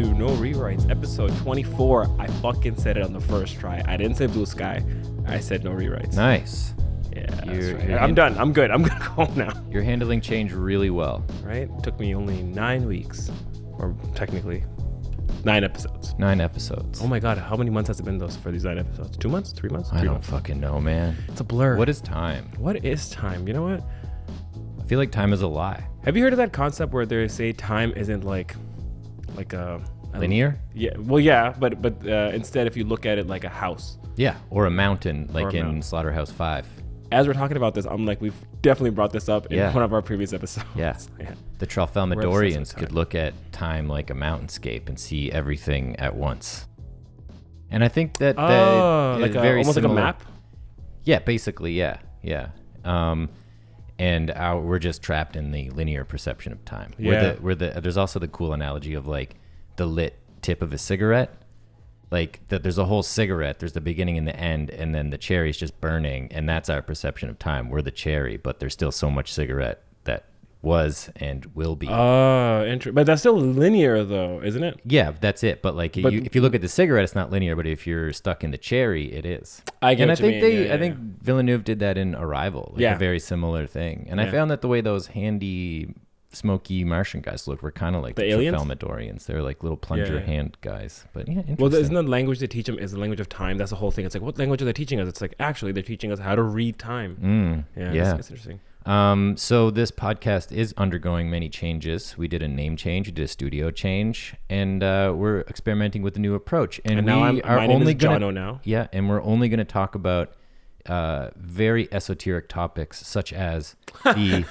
to No Rewrites, episode 24. I fucking said it on the first try. I didn't say blue sky. I said no rewrites. Nice. Yeah, that's right. I'm done. I'm good. I'm going to go home now. You're handling change really well. Right? It took me only 9 weeks. Or technically, 9 episodes. 9 episodes. Oh my God. How many months has it been for these 9 episodes? 2 months? 3 months? I don't fucking know, man. It's a blur. What is time? What is time? You know what? I feel like time is a lie. Have you heard of that concept where they say time isn't like a linear? Yeah. Well, yeah, but instead, if you look at it like a house. Yeah, or a mountain, like in mountain. Slaughterhouse 5. As we're talking about this, I'm like, we've definitely brought this up in one of our previous episodes. Yeah. Yeah. The Tralfamadorians could look at time like a mountainscape and see everything at once. And I think that like very almost similar. like a map. Yeah, basically, yeah. And we're just trapped in the linear perception of time. Yeah. There's also the cool analogy of like the lit tip of a cigarette. Like there's a whole cigarette, there's the beginning and the end, and then the cherry's just burning, and that's our perception of time. We're the cherry, but there's still so much cigarette that was and will be. Oh, interesting. But that's still linear though, isn't it? Yeah, that's it. But like if you look at the cigarette, it's not linear, but if you're stuck in the cherry, it is. I get and what I think you mean. I think Villeneuve did that in Arrival, like a very similar thing. And I found that the way those handy smoky Martian guys look were kind of like the Tralfamadorians. They're like little plunger hand guys. But yeah, interesting. Well, isn't the language they teach them is the language of time? That's the whole thing. It's like, what language are they teaching us? It's like, actually, they're teaching us how to read time. Yeah. It's interesting. So this podcast is undergoing many changes. We did a name change, we did a studio change, and we're experimenting with a new approach. And now my name is Jono now. Yeah, and we're only going to talk about very esoteric topics such as the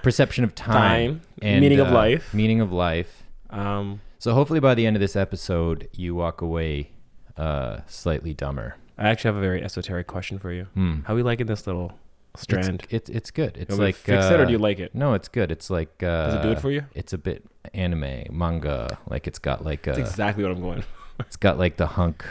perception of time and meaning of life. Meaning of life. So hopefully by the end of this episode, you walk away slightly dumber. I actually have a very esoteric question for you. How are we liking this little strand? It's good. It's like fix it, or do you like it? No, it's good. It's like does it do it for you? It's a bit anime, manga. Like it's got like That's exactly what I'm going. It's got like the hunk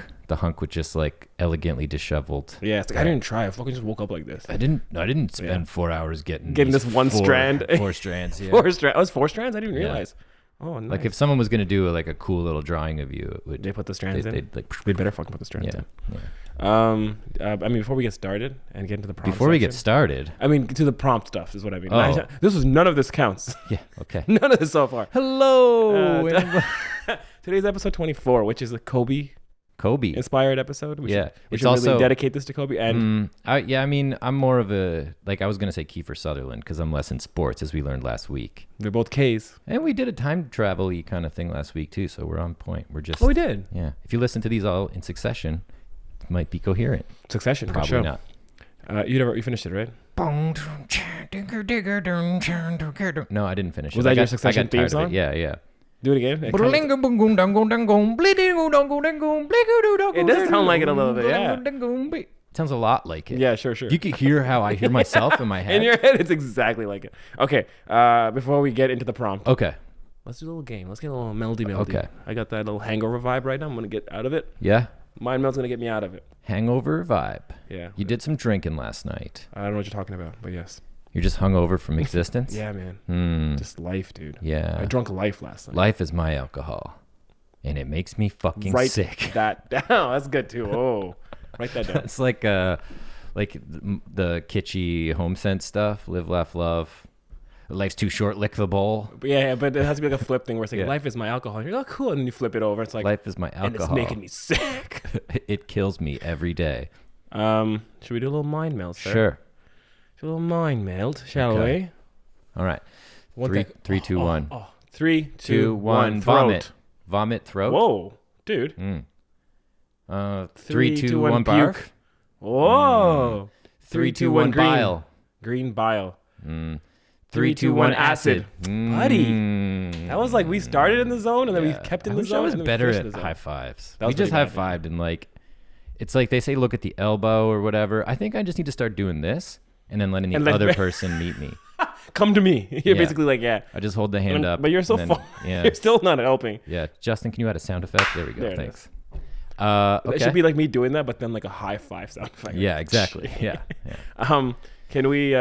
with just like elegantly disheveled. Yeah, it's like I didn't try. I fucking just woke up like this. I didn't spend 4 hours getting this one strand. 4 strands. Yeah. 4 strands. Oh, it's 4 strands. I didn't realize. Oh, nice. Like if someone was gonna do like a cool little drawing of you, it would they put the strands in? They better fucking put the strands in. Yeah. I mean, before we get started and get into the prompt. We get started. I mean, to the prompt stuff is what I mean. Oh. None of this counts. Yeah. Okay. None of this so far. Hello. Today's episode 24, which is a Kobe inspired episode. We should really dedicate this to Kobe. And I mean, I'm more of a, like, I was going to say Kiefer Sutherland because I'm less in sports, as we learned last week. They're both K's. And we did a time travel-y kind of thing last week, too, so we're on point. We're just... Oh, we did? Yeah. If you listen to these all in succession, it might be coherent. Succession? Probably not. You finished it, right? No, I didn't finish it. Was that your Succession theme song? Yeah. Do it again. It does sound like it a little bit, yeah. It sounds a lot like it. Yeah, sure. You could hear how I hear myself in my head. In your head, it's exactly like it. Okay, before we get into the prompt. Okay. Let's do a little game. Let's get a little melody. Okay. I got that little hangover vibe right now. I'm going to get out of it. Yeah? Mind Meld's going to get me out of it. Hangover vibe. Yeah. You did some drinking last night. I don't know what you're talking about, but yes. You're just hungover from existence? Yeah, man. Just life, dude. Yeah. I drunk life last night. Life is my alcohol. And it makes me fucking sick. Write that down. That's good, too. Oh, write that down. It's like the kitschy home sense stuff. Live, laugh, love. Life's too short, lick the bowl. Yeah, but it has to be like a flip thing where it's like, life is my alcohol. And you're like, cool. And then you flip it over. It's like, life is my alcohol. And it's making me sick. It kills me every day. Should we do a little mind meld, sir? Sure. A little mind meld, shall we? All right. 3, 2, 1. 3, 2, 1. Vomit. Vomit, throat. Whoa, dude. 3, 2, 1. Barf. Whoa. 3, 2, 1. Bile. Green bile. 3, 2, 1. Acid. Buddy. That was like we started in the zone and then we kept in the zone. I was better at high fives. We just high-fived and like, it's like they say look at the elbow or whatever. I think I just need to start doing this. And then letting the other person meet me. Come to me. You're basically like, I just hold the hand up. But you're so far. Yeah. You're still not helping. Yeah. Justin, can you add a sound effect? There we go. Thanks. Okay. It should be like me doing that, but then like a high five sound effect. Yeah, exactly. Yeah. Can we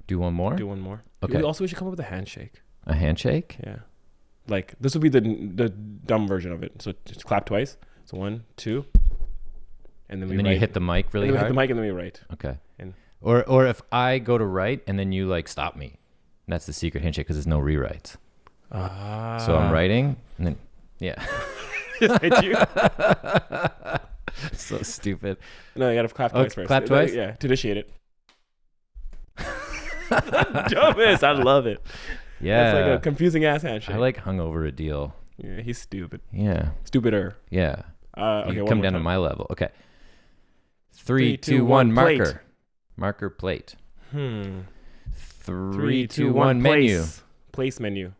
do one more? Do one more. Okay. We should come up with a handshake. A handshake? Yeah. Like this would be the dumb version of it. So just clap twice. So 1, 2, and then you hit the mic really hard. Hit the mic and then we write. Okay. Or if I go to write and then you like stop me, that's the secret handshake because there's no rewrites. So I'm writing and then Just hit you. So stupid. No, you gotta clap twice first. Clap twice? Yeah, to initiate it. Dumbest. I love it. Yeah. It's like a confusing ass handshake. I like hungover Adeel. Yeah, he's stupid. Yeah. Stupider. Yeah. Okay, you come down to my level. Okay. 3, 2, 1, marker. Plate. Marker plate. 3, 2, 1, menu. Place menu.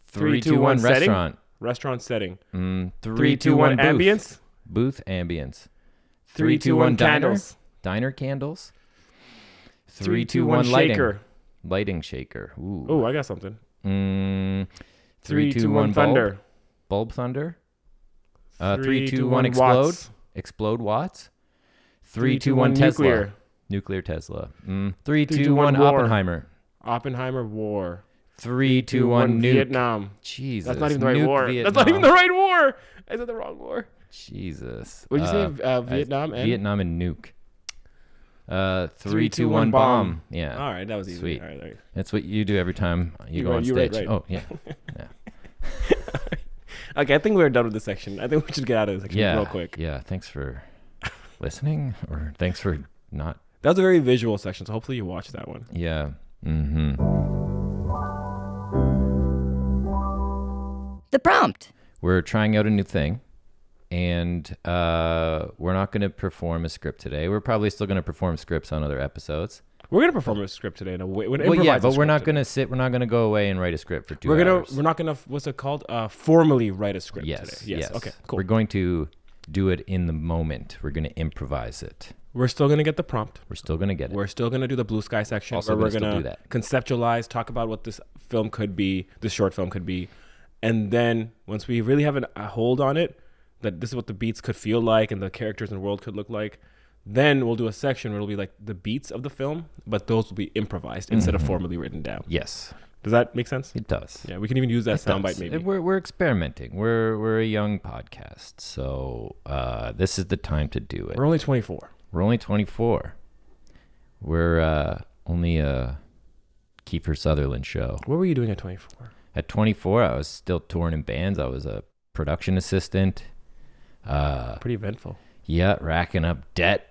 3, 2, 1, restaurant. Restaurant setting. 3, 2, 1, booth. Ambience. Booth ambience. 3, 2, 1, candles. Diner candles. 3, 2, 1, shaker. Lighting shaker. Ooh. Oh, I got something. 3, 2, 1, thunder. Bulb thunder. 3, 2, 1, explode. Watts. Explode watts. 3, 2, 1, Tesla. Nuclear Tesla. 3, 2, 1, Oppenheimer. Oppenheimer war. 3, 2, 1, nuke. Vietnam. Jesus. That's not even the right war. Vietnam. That's not even the right war. I said the wrong war. Jesus. What did you say? Vietnam and? Vietnam and nuke. 3, 2, 1, bomb. Yeah. All right, that was easy. Sweet. All right. That's what you do every time you go on stage. Right. Oh, yeah. Okay, I think we're done with this section. I think we should get out of this section real quick. Yeah, thanks for listening, or thanks for not. That was a very visual section, so hopefully you watched that one. Yeah. The prompt. We're trying out a new thing, and we're not going to perform a script today. We're probably still going to perform scripts on other episodes. We're going to perform a script today in a way. Well, yeah, but we're not going to sit. We're not going to go away and write a script for 2 hours. We're not going to. What's it called? Formally write a script today. Yes. Okay. Cool. We're going to do it in the moment. We're going to improvise it. We're still going to get the prompt. We're still going to get it. We're still going to do the blue sky section Also where we're going to conceptualize, talk about what this film could be, this short film could be. And then once we really have a hold on it, that this is what the beats could feel like and the characters and world could look like, then we'll do a section where it'll be like the beats of the film, but those will be improvised instead of formally written down. Yes. Does that make sense? It does. Yeah, we can even use that soundbite maybe. We're experimenting. We're a young podcast, so this is the time to do it. We're only 24. We're only 24. We're only a Kiefer Sutherland show. What were you doing at 24? At 24, I was still touring in bands. I was a production assistant. Pretty eventful. Yeah, racking up debt.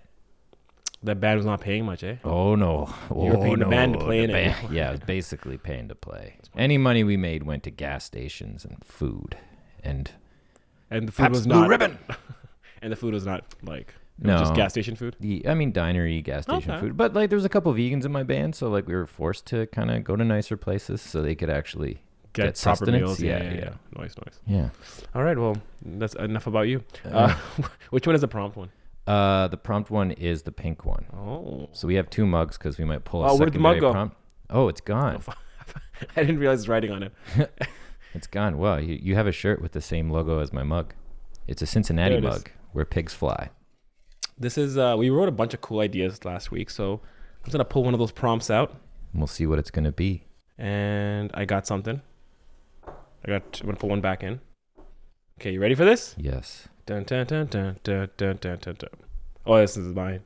That band was not paying much, eh? Oh, no. You were paying the band to play in it. Yeah, I was basically paying to play. Any money we made went to gas stations and food. And the food was not... Blue Ribbon! And the food was not like... No. Just gas station food? I mean, diner-y gas station food. But like, there was a couple vegans in my band, so like we were forced to kind of go to nicer places so they could actually get proper sustenance. meals. Yeah. Nice. Yeah. All right, well, that's enough about you. Which one is the prompt one? The prompt one is the pink one. Oh. So we have 2 mugs because we might pull a secondary where'd the mug go? prompt. Oh, it's gone. I didn't realize it's writing on it. It's gone. Wow, you have a shirt with the same logo as my mug. It's a Cincinnati mug where pigs fly. This is, we wrote a bunch of cool ideas last week, so I'm just going to pull one of those prompts out. And we'll see what it's going to be. And I got something. I'm going to put one back in. Okay, you ready for this? Yes. Dun, dun, dun, dun, dun, dun, dun, dun, dun. Oh, this is mine.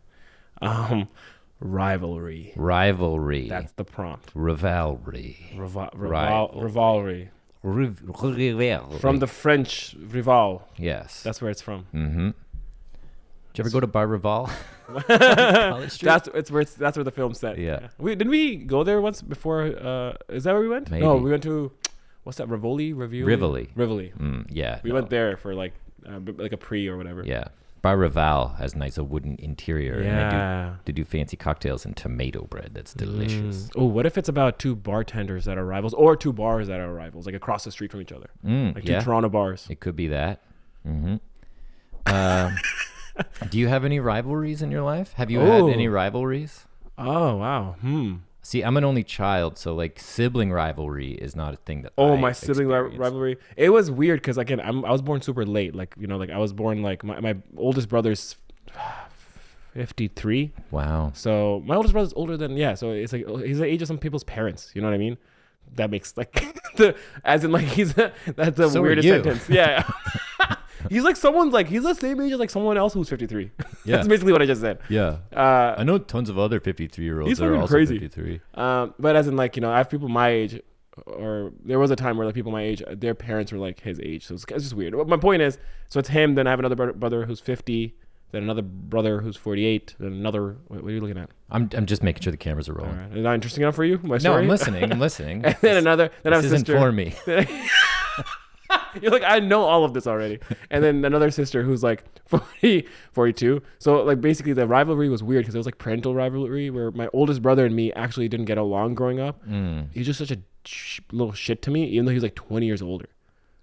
Rivalry. Rivalry. That's the prompt. Rivalry. Rivalry. From the French rival. Yes. That's where it's from. Mm-hmm. Did you ever go to Bar Rival? That's where the film's set. Yeah. Didn't we go there once before? Is that where we went? Maybe. No, we went to, what's that? Rivoli? Rivoli. Yeah. We went there for like a pre or whatever. Yeah. Bar Rival has nice a wooden interior. Yeah. And they do fancy cocktails and tomato bread. That's delicious. Oh, what if it's about 2 bartenders that are rivals or 2 bars that are rivals, like across the street from each other? Like 2 Toronto bars. It could be that. Mm-hmm. Do you have any rivalries in your life? Have you had any rivalries? Oh, wow. See, I'm an only child, so like sibling rivalry is not a thing that my sibling rivalry. It was weird because again, I was born super late. Like, I was born like my oldest brother's 53. Wow. So my oldest brother's older than, so it's like he's the age of some people's parents. You know what I mean? that makes like as in like that's the So are weirdest you. sentence. Yeah. He's like he's the same age as like someone else who's 53. Yeah. That's basically what I just said. Yeah. I know tons of other 53-year-olds He's that are fucking also crazy. 53. But as in like, I have people my age, or there was a time where like people my age, their parents were like his age. So it's just weird. My point is, so it's him. Then I have another brother who's 50. Then another brother who's 48. Then another, what are you looking at? I'm just making sure the cameras are All rolling. right. Is that interesting enough for you? My No, story? I'm listening. And then I have a This isn't sister. for me. You're like, I know all of this already. And then another sister who's like 42. So like basically the rivalry was weird because it was like parental rivalry where my oldest brother and me actually didn't get along growing up. He's just such a little shit to me, even though he's like 20 years older.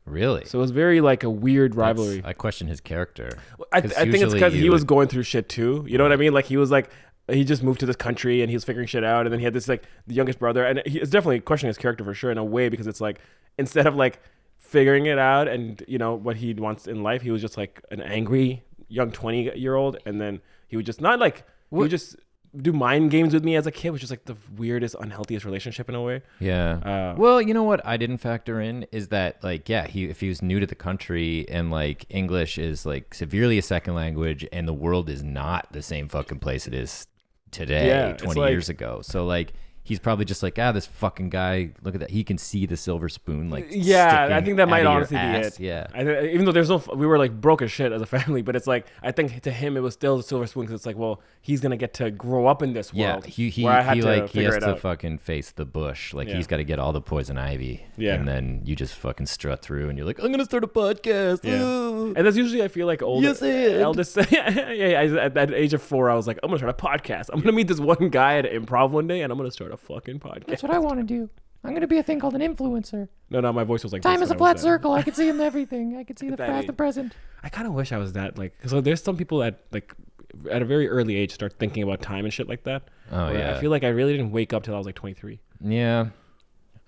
Really? So it was very like a weird rivalry. I question his character. I think it's because he was going through shit too. You know what I mean? Like he was like, he just moved to this country and he was figuring shit out. And then he had this like the youngest brother. And it's definitely questioning his character for sure in a way, because it's like, instead of like figuring it out and what he wants in life, he was just like an angry young 20-year-old. And then he would just not like, he would just do mind games with me as a kid, which is like the weirdest, unhealthiest relationship in a way. Yeah. Well, you know what I didn't factor in is that like, yeah, if he was new to the country and like English is like severely a second language and the world is not the same fucking place it is today, 20 years ago. So like, he's probably just like, this fucking guy, look at that. He can see the silver spoon. Like, I think that might honestly be ass. it. Yeah. Even though we were like broke as shit as a family, but it's like, I think to him, it was still the silver spoon, because it's like, well, he's going to get to grow up in this world. He where I had he has to out. fucking face the bush. Like, he's got to get all the poison ivy. Yeah. And then you just fucking strut through and you're like, I'm going to start a podcast. Yeah. Ooh. And that's usually, I feel like, older, Yes, and. eldest. At the age of 4, I was like, I'm going to start a podcast. I'm going to meet this one guy at improv one day and I'm going to start a fucking podcast. That's what I want to do. I'm going to be a thing called an influencer. No, my voice was like, Time this is a when I was flat that. circle. I can see in everything. I can see the That past, age. the present. I kind of wish I was that, like, because there's some people that like at a very early age start thinking about time and shit like that. Oh, where yeah. I feel like I really didn't wake up till I was like 23. Yeah.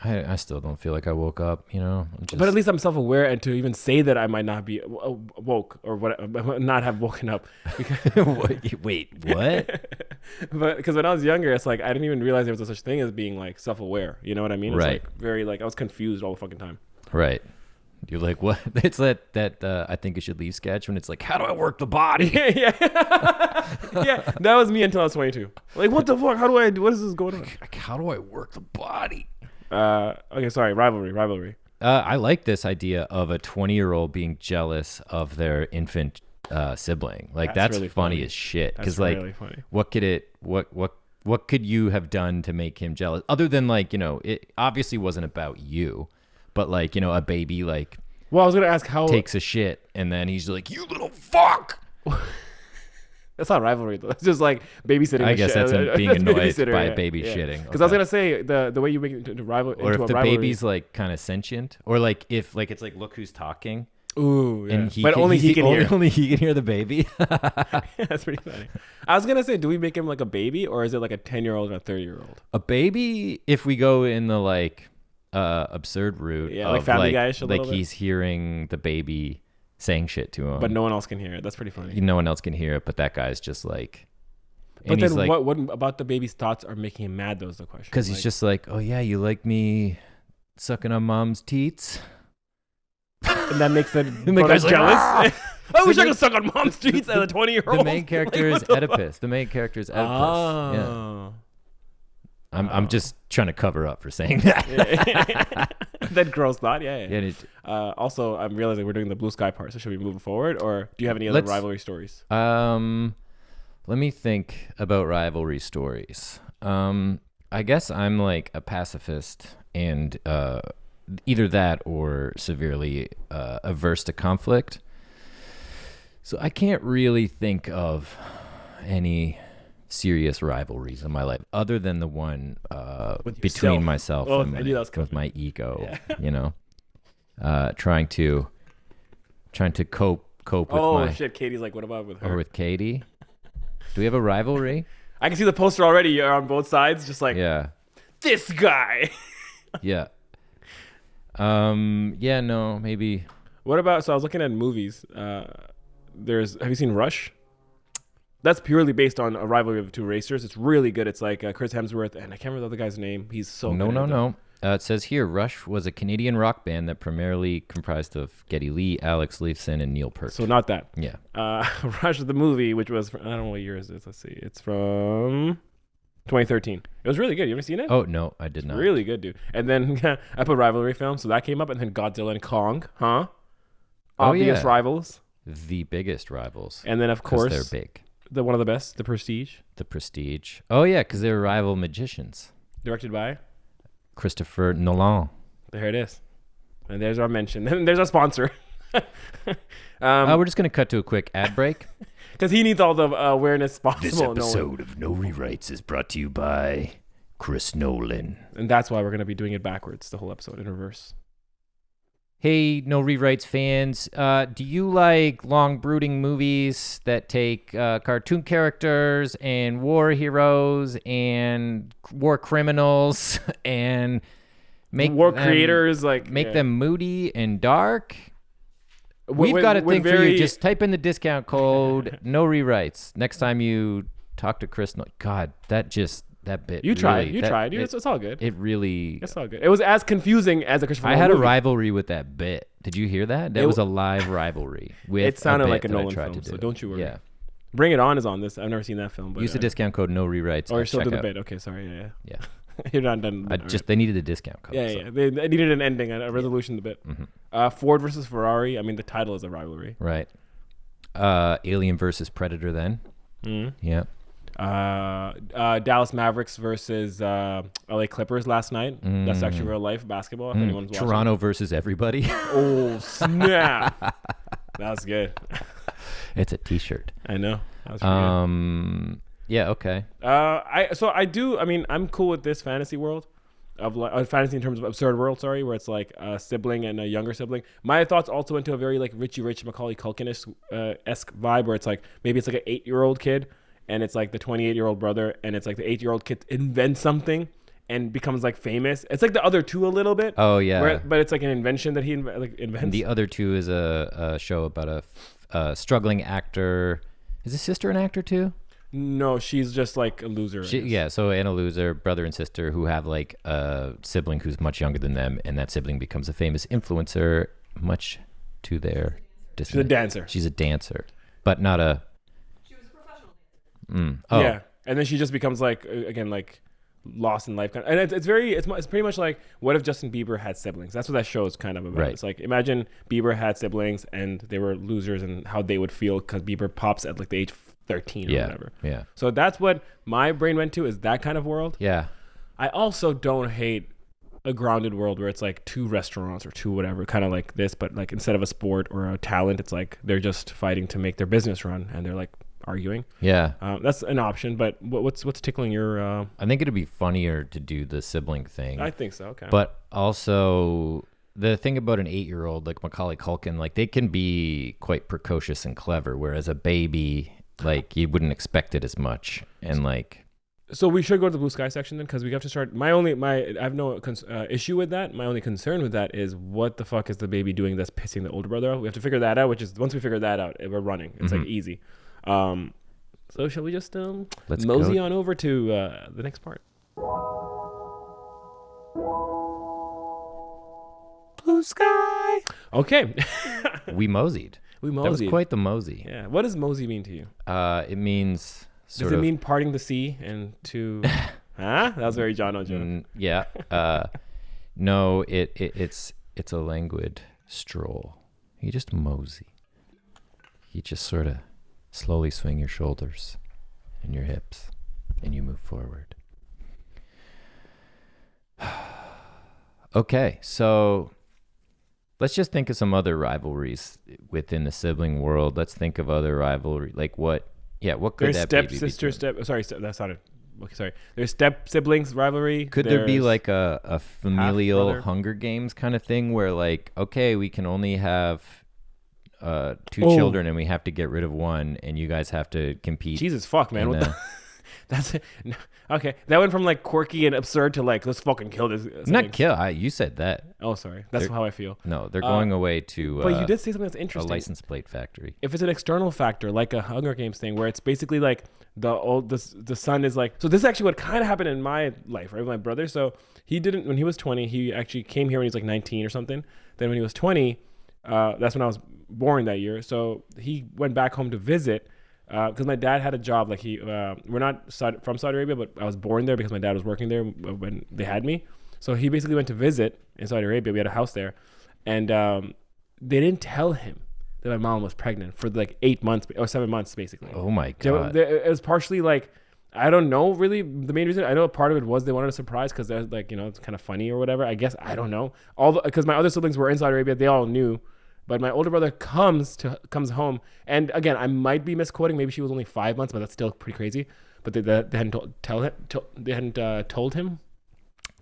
I still don't feel like I woke up, I'm just, But at least I'm self-aware, and to even say that I might not be woke or what, not have woken up. Wait, what? But because when I was younger, it's like I didn't even realize there was a such thing as being like self-aware. You know what I mean? It's Right. like very like I was confused all the fucking time. Right. You're like, what? It's that I think you should leave sketch when it's like, how do I work the body? Yeah, that was me until I was 22. Like, what the fuck? What is this going on? Like, how do I work the body? Okay, sorry. Rivalry. I like this idea of a 20-year-old being jealous of their infant sibling. Like, that's really funny funny. as shit. That's Because like, really funny. what could you have done to make him jealous? Other than like, it obviously wasn't about you, but like, a baby like Well, I was gonna ask how takes a shit and then he's like, you little fuck. That's not rivalry though. It's just like babysitting. I the guess shit. that's him being annoyed Babysitter, by yeah. a baby shitting. Because I was gonna say the way you make it into rival, Or into if a the rivalry. baby's like kind of sentient, or like if like it's like, look who's talking. Ooh, yeah. And But only he can hear. Only he can hear the baby. That's pretty funny. I was gonna say, do we make him like a baby, or is it like a 10-year-old or a 30-year-old? A baby, if we go in the like absurd route, Yeah, of, like Family Guy-ish a like little bit. he's hearing the baby saying shit to him, But no one else can hear it. That's pretty funny. no one else can hear it. But that guy's just like, But and then he's like, what about the baby's thoughts are making him mad? Though is the question. because he's just like, oh yeah, you like me sucking on mom's teats. and that makes the the brother guy's like, jealous. "Ah!" I wish I could suck on mom's teeth as a 20-year-old. The main character is Oedipus. The main character is Oedipus. Yeah. Oh. I'm just trying to cover up for saying that. That girl's thought, yeah. Yeah, it- Also, I'm realizing we're doing the blue sky part, so should we move forward, or do you have any other Let's- rivalry stories? Let me think about rivalry stories. I guess I'm like a pacifist and either that or severely averse to conflict. So I can't really think of any serious rivalries in my life other than the one With between yourself. myself Oh, and I knew that was with coming. my ego, trying to cope with my Shit, Katie's like, what about with her? or with Katie. Do we have a rivalry? I can see the poster already. You're on both sides, just like Yeah. this guy. Yeah. Yeah, no, maybe. What about? So I was looking at movies. Have you seen Rush? That's purely based on a rivalry of two racers. It's really good. It's like Chris Hemsworth and I can't remember the other guy's name. He's so good at it, though. No. It says here, Rush was a Canadian rock band that primarily comprised of Geddy Lee, Alex Lifeson, and Neil Peart. So not that. Yeah. Rush the movie, which was I don't know what year is this. Let's see. It's from 2013. It was really good. You ever seen it? Oh no, I did not. Really good, dude. And then I put Rivalry film, so that came up, and then Godzilla and Kong, huh? Obvious yeah. rivals. The biggest rivals. And then of 'Cause course they're big. the one of the best, The Prestige, The Prestige. Oh yeah, because they're rival magicians. directed by. Christopher Nolan. There it is. And there's our mention. And there's our sponsor. We're just gonna cut to a quick ad break. Because he needs all the awareness possible. This episode of No Rewrites is brought to you by Chris Nolan. And that's why we're going to be doing it backwards, the whole episode in reverse. Hey, No Rewrites fans, do you like long brooding movies that take cartoon characters and war heroes and war criminals and make war them, creators, make them moody and dark? We've With- got a with thing for very- you. Just type in the discount code No Rewrites next time you talk to Chris. God, that bit. You tried. really- You that- tried. It, It's all good. it really. It's all good. It was as confusing as the Christopher I Nolan had a movie. rivalry with that bit. Did you hear that? That It was a live rivalry. With It sounded bit like a that I Nolan tried film, to so do. don't you worry. Yeah. Bring It On is on this. I've never seen that film. But Use the discount code No Rewrites. Oh, you're at still doing the checkout. bit. Okay, sorry. Yeah. Yeah. You're not done. They needed a discount code. Yeah, so. yeah. They needed an ending, a resolution to the bit. Mm-hmm. Ford versus Ferrari. I mean, the title is a rivalry. Right. Alien versus Predator. Then. Mm-hmm. Yeah. Dallas Mavericks versus LA Clippers last night. That's actually real life basketball. If anyone's watching. Toronto versus everybody. Oh snap! That was good. It's a T-shirt. I know. That was pretty good. Yeah. Okay. I mean, I'm cool with this fantasy world of like fantasy in terms of absurd world. Sorry, where it's like a sibling and a younger sibling. My thoughts also went to a very like Richie Rich Macaulay Culkin-esque vibe, where it's like maybe it's like an 8-year-old kid. And it's like the 28-year-old brother, and it's like the 8-year-old kid invents something and becomes like famous. It's like the other two a little bit. Oh yeah. But it's like an invention that he invents. The other two is a show about a struggling actor. Is his sister an actor too? No, she's just like a loser. So and a loser, brother and sister who have like a sibling who's much younger than them, and that sibling becomes a famous influencer, much to their dismay. She's a dancer. She's a dancer, but not a. Yeah, and then she just becomes like again like lost in life, and it's pretty much like what if Justin Bieber had siblings? That's what that show is kind of about. Right. It's like imagine Bieber had siblings and they were losers and how they would feel because Bieber pops at like the age 13 or whatever. Yeah. So that's what my brain went to, is that kind of world. Yeah. I also don't hate a grounded world where it's like two restaurants or two whatever, kind of like this, but like instead of a sport or a talent, it's like they're just fighting to make their business run and they're like arguing. Yeah. That's an option, but what's tickling your I think it'd be funnier to do the sibling thing. I think so. Okay. But also the thing about an 8-year-old like Macaulay Culkin, like they can be quite precocious and clever, whereas a baby, like you wouldn't expect it as much. And like, so we should go to the blue sky section then, because we have to start. I have no issue with that. My only concern with that is what the fuck is the baby doing that's pissing the older brother out? We have to figure that out. Which is once we figure that out, we're running. It's like easy. So shall we just Let's mosey go. on over to the next part? Blue sky. Okay. we moseyed. We That was moseyed. quite the mosey. Yeah. What does mosey mean to you? It means Does it mean parting the sea and to? Huh? That was very Jono. Yeah. No, it's a languid stroll. You just mosey. You just sort of slowly swing your shoulders and your hips, and you move forward. Okay, so let's just think of some other rivalries within the sibling world. Let's think of other rivalry, like what? Yeah, what could There's that step baby sister be doing? that's not it. Okay, sorry. There's step siblings rivalry. Could there be There's- like a familial half-brother. Hunger Games kind of thing where like, okay, we can only have two Oh. children and we have to get rid of one and you guys have to compete? Jesus fuck, man. in What a- the? That's it. No, okay. That went from like quirky and absurd to like let's fucking kill this. Not kill. You said that. Oh, sorry. That's how I feel. No, they're going away to. But you did say something that's a interesting. license plate factory. If it's an external factor, like a Hunger Games thing, where it's basically like the son is like. So this is actually what kind of happened in my life, right? With my brother. So he didn't when he was 20. He actually came here when he was like 19 or something. Then when he was 20, that's when I was born that year. So he went back home to visit. Because my dad had a job, like we're not from Saudi Arabia, but I was born there because my dad was working there when they had me. So he basically went to visit in Saudi Arabia. We had a house there, and they didn't tell him that my mom was pregnant for like 8 months or 7 months, basically. Oh my God! It was partially like I don't know really the main reason. I know part of it was they wanted a surprise because they're like it's kind of funny or whatever. I guess I don't know. Because my other siblings were in Saudi Arabia, they all knew. But my older brother comes home, and again, I might be misquoting. Maybe she was only 5 months, but that's still pretty crazy. But they hadn't told him.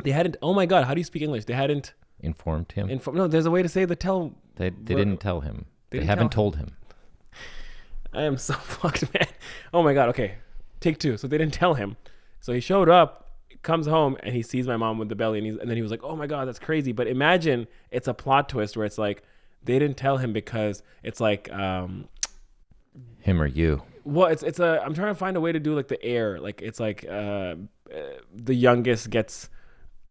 They hadn't. Oh my God, how do you speak English? They hadn't informed him. No, there's a way to say the tell. They didn't tell him. They haven't told him. I am so fucked, man. Oh my God. Okay, take two. So they didn't tell him. So he showed up, comes home, and he sees my mom with the belly, and then he was like, "Oh my God, that's crazy." But imagine it's a plot twist where it's like. They didn't tell him because it's like him or you. Well, it's I'm trying to find a way to do like the heir. Like it's like the youngest gets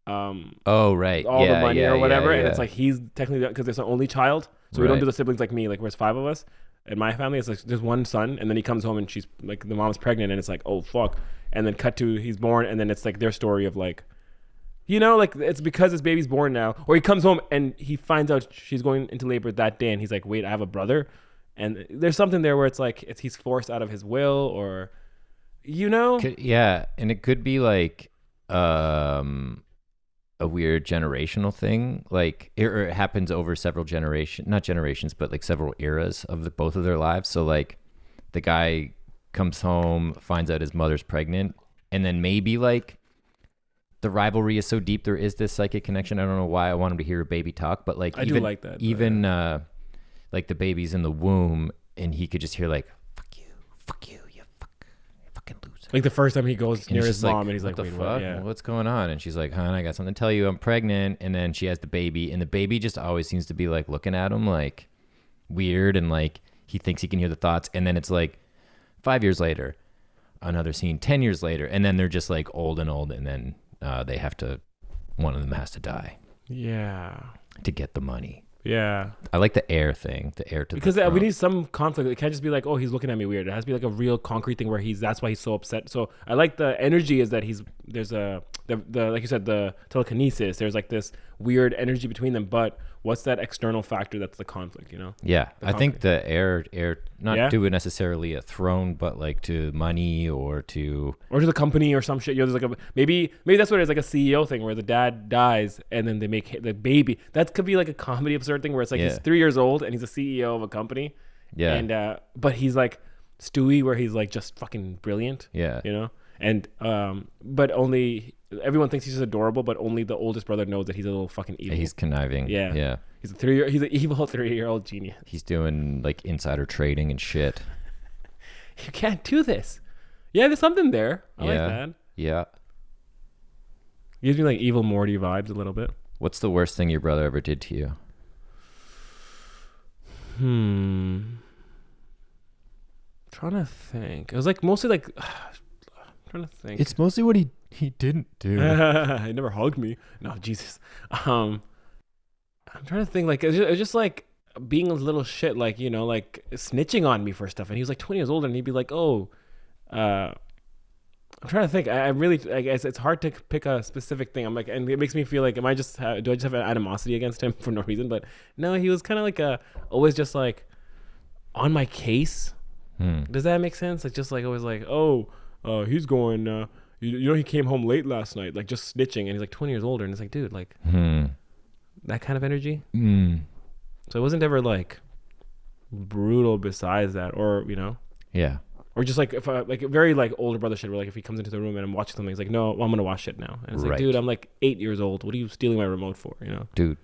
oh right all the money or whatever, yeah. And it's like he's technically because there's an only child, so we don't do the siblings like me. Like there's 5 of us in my family. It's like there's one son, and then he comes home and she's like the mom's pregnant, and it's like oh fuck, and then cut to he's born, and then it's like their story of like. Like it's because his baby's born now, or he comes home and he finds out she's going into labor that day, and he's like, "Wait, I have a brother," and there's something there where it's like he's forced out of his will, or yeah, and it could be like a weird generational thing, like it happens over several not generations, but like several eras of both of their lives. So like the guy comes home, finds out his mother's pregnant, and then maybe like. The rivalry is so deep. There is this psychic connection. I don't know why I want him to hear a baby talk, but like I do like that. Even like the baby's in the womb, and he could just hear like fuck you, you fucking loser. Like the first time he goes near his mom, and he's like, "What the wait, fuck? what? Yeah. What's going on?" And she's like, "Hon, I got something to tell you. I'm pregnant." And then she has the baby, and the baby just always seems to be like looking at him like weird, and like he thinks he can hear the thoughts. And then it's like 5 years later, another scene, 10 years later, and then they're just like old, and then. They have to, one of them has to die. Yeah. To get the money. Yeah. I like the heir thing, the heir to because the we need some conflict. It can't just be like, oh, he's looking at me weird. It has to be like a real concrete thing where that's why he's so upset. So I like the energy is that there's the like you said, the telekinesis. There's like this weird energy between them. But what's that external factor that's the conflict, Yeah. I think the heir not to necessarily a throne, but like to money or to the company or some shit. There's like maybe that's what it is, like a CEO thing where the dad dies and then they make the baby. That could be like a comedy absurd thing where it's like he's 3 years old and he's a CEO of a company. Yeah. And but he's like Stewie where he's like just fucking brilliant. Yeah. And but only everyone thinks he's just adorable, but only the oldest brother knows that he's a little fucking evil. He's conniving. Yeah. Yeah. He's an evil 3-year-old genius. He's doing like insider trading and shit. You can't do this. Yeah, there's something there. I like that. Yeah. Gives me like evil Morty vibes a little bit. What's the worst thing your brother ever did to you? Trying to think. It was like mostly like trying to think. It's mostly what he didn't do. He never hugged me. No, Jesus. I'm trying to think. Like it was just like being a little shit. Like like snitching on me for stuff. And he was like 20 years old, and he'd be like, "Oh, I'm trying to think. I really, I guess it's hard to pick a specific thing. I'm like, and it makes me feel like, do I just have an animosity against him for no reason? But no, he was kind of like always just like on my case. Does that make sense? Like just like always like, he's going. He came home late last night, like just snitching, and he's like 20 years older, and it's like, dude, like that kind of energy. So it wasn't ever like brutal besides that, or yeah. Or just like if like very like older brother shit where like if he comes into the room and I'm watching something, he's like, no, I'm gonna watch it now. And it's like, dude, I'm like 8 years old. What are you stealing my remote for? Dude,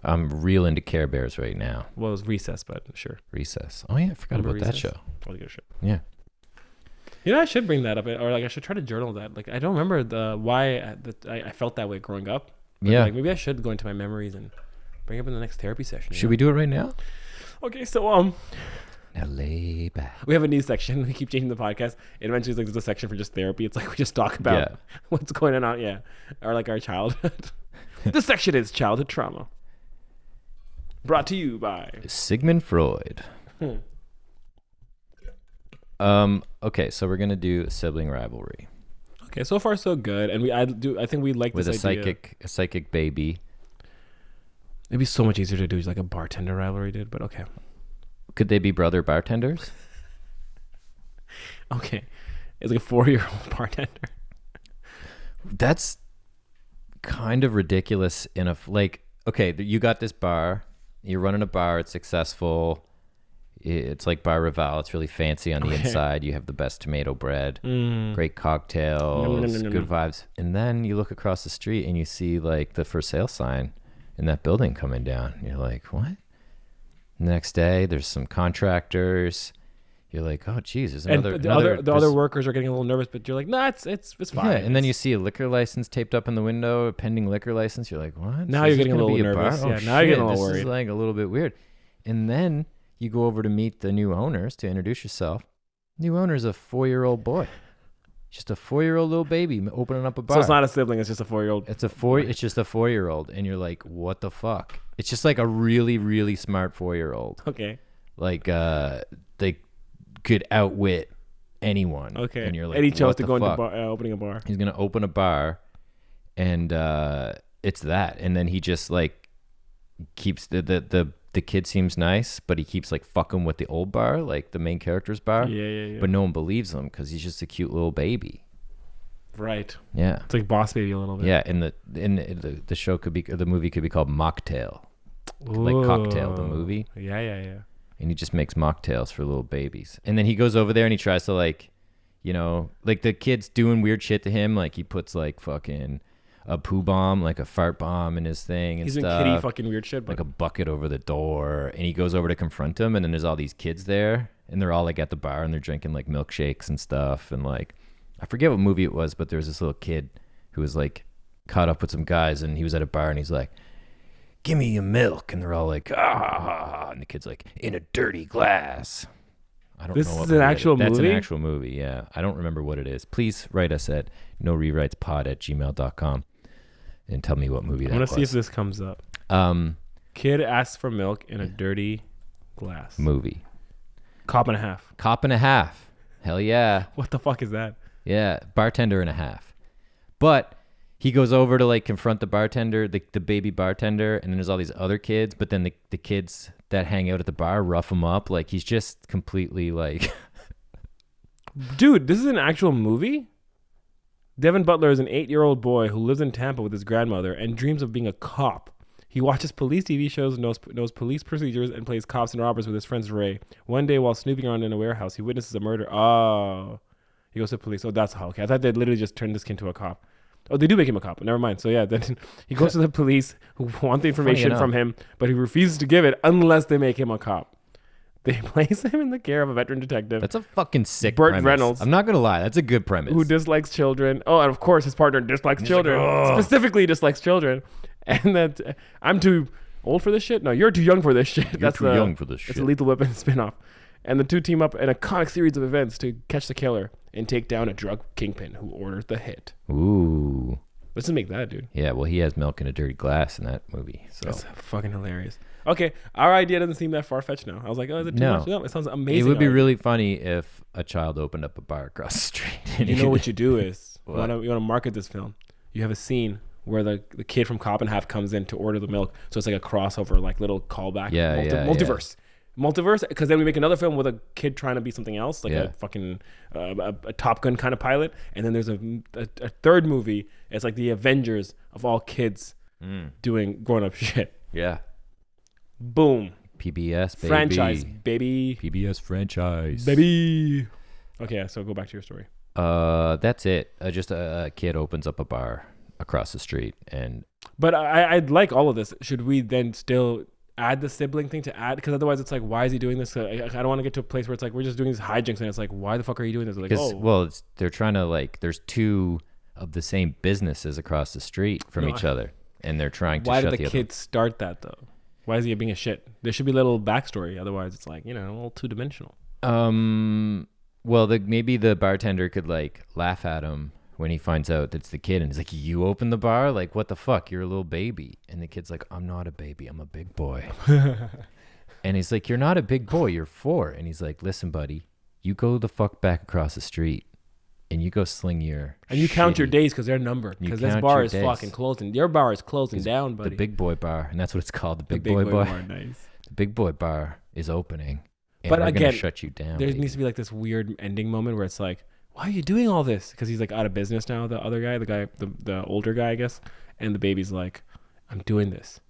I'm real into Care Bears right now. Well, it was Recess, but sure. Recess. Oh yeah, I forgot about that show. All the good shit. Yeah. You know, I should bring that up, or like I should try to journal that. Like I don't remember why I felt that way growing up. But Yeah. like maybe I should go into my memories and bring it up in the next therapy session. Should we do it right now? Okay, so Now lay back. we have a new section. We keep changing the podcast. It eventually is like there's a section for just therapy. It's like we just talk about what's going on. Yeah, or like our childhood. This section is childhood trauma. Brought to you by Sigmund Freud. Okay, so we're gonna do sibling rivalry Okay, so far so good, and I think we like with this a idea. psychic baby. It'd be so much easier to do like a bartender rivalry did, but okay. Could they be brother bartenders? Okay, it's like a 4-year-old bartender. That's kind of ridiculous. Okay, you got this bar. You're running a bar. It's successful. It's like Bar Rival. It's really fancy on the inside. You have the best tomato bread, great cocktails, good vibes. And then you look across the street and you see like the for sale sign in that building coming down. You're like, what? And the next day, there's some contractors. You're like, oh, geez, there's another. And the other workers are getting a little nervous, but you're like, nah, it's fine. Yeah, and then you see a liquor license taped up in the window, a pending liquor license. You're like, what? Now Is you're this getting a gonna little be nervous. bar? Yeah, Oh, now you're getting a little this worried. is like a little bit weird. And then you go over to meet the new owners to introduce yourself. New owner's a 4-year-old boy. Just a 4-year-old little baby opening up a bar. So it's not a sibling, it's just a 4-year-old. It's just a 4-year-old, and you're like, what the fuck? It's just like a really, really smart 4-year-old. Okay. Like they could outwit anyone. Okay. And you're like, and he chose what to the go into fuck? opening a bar. He's gonna open a bar, and it's that. And then he just like keeps the kid seems nice, but he keeps like fucking with the old bar, like the main character's bar. Yeah. But no one believes him because he's just a cute little baby. Right. Yeah. It's like Boss Baby a little bit. Yeah. And the show could be, the movie could be called Mocktail, like Cocktail, the movie. Yeah. And he just makes mocktails for little babies. And then he goes over there and he tries to like, you know, like the kid's doing weird shit to him. Like he puts like fucking a poo bomb, like a fart bomb in his thing and He's stuff. in kitty fucking weird shit. But Like a bucket over the door. And he goes over to confront him. And then there's all these kids there. And they're all like at the bar and they're drinking like milkshakes and stuff. And like, I forget what movie it was, but there was this little kid who was like caught up with some guys and he was at a bar and he's like, give me your milk. And they're all like, ah. And the kid's like, in a dirty glass. I don't This know is what an movie actual it is. That's movie? an actual movie, yeah. I don't remember what it is. Please write us at norewritespod@gmail.com and tell me what movie that I'm was. gonna see if this comes up. Kid asks for milk in a dirty glass. Movie. Cop and a half. Cop and a half. Hell yeah. What the fuck is that? Yeah, bartender and a half. But he goes over to like confront the bartender, the baby bartender, and then there's all these other kids, but then the kids that hang out at the bar rough him up. Like he's just completely like... Dude, this is an actual movie? Devin Butler is an 8-year-old boy who lives in Tampa with his grandmother and dreams of being a cop. He watches police TV shows, knows police procedures, and plays cops and robbers with his friends Ray. One day while snooping around in a warehouse, he witnesses a murder. Oh. He goes to police. Oh, that's how. Okay, I thought they literally just turned this kid into a cop. Oh, they do make him a cop. Never mind. So yeah, then he goes to the police who want the information from him, but he refuses to give it unless they make him a cop. They place him in the care of a veteran detective. That's a fucking sick Burt premise. Reynolds. I'm not going to lie. That's a good premise. Who dislikes children. Oh, and of course his partner dislikes children. like, Specifically dislikes children. And that I'm too old for this shit? No, you're too young for this shit. You're too young for this shit. It's a Lethal Weapon spinoff. And the two team up in a comic series of events to catch the killer and take down a drug kingpin who orders the hit. Ooh. Let's just make that, dude. Yeah, well, he has milk in a dirty glass in that movie. So That's fucking hilarious. Okay, our idea doesn't seem that far-fetched now. I was like, oh, is it too much? No, it sounds amazing. It would be already. really funny if a child opened up a bar across the street. You know what you do is, you What? want to market this film. You have a scene where the kid from Cop and Half comes in to order the milk. So it's like a crossover, like little callback. Yeah, multiverse. Multiverse, because then we make another film with a kid trying to be something else, like a fucking a Top Gun kind of pilot. And then there's a third movie. It's like the Avengers of all kids doing grown-up shit. Yeah. Boom. PBS, baby. Franchise, baby. PBS franchise. Baby. Okay, so go back to your story. That's it. Just a kid opens up a bar across the street and... But I'd like all of this. Should we then still add the sibling thing to add, because otherwise it's like, why is he doing this? I don't want to get to a place where it's like we're just doing these hijinks and it's like, why the fuck are you doing this? Like, they're trying to like, there's two of the same businesses across the street from each other, and they're trying to. Why shut did the kid start that though? Why is he being a shit? There should be a little backstory. Otherwise, it's like, a little two dimensional. Well, maybe the bartender could like laugh at him when he finds out that's the kid, and he's like, "You opened the bar? Like, what the fuck? You're a little baby." And the kid's like, "I'm not a baby. I'm a big boy." And he's like, "You're not a big boy. You're 4." And he's like, "Listen, buddy, you go the fuck back across the street, and you go sling your and you count your days because they're numbered. Because this bar is fucking closing. Your bar is closing down, buddy. The big boy bar, and that's what it's called. The big boy bar. Nice. The big boy bar is opening, and but we're again, gonna shut you down. There needs to be like this weird ending moment where it's like, why are you doing all this? Because he's like out of business now. The other guy, the older guy, I guess, and the baby's like, I'm doing this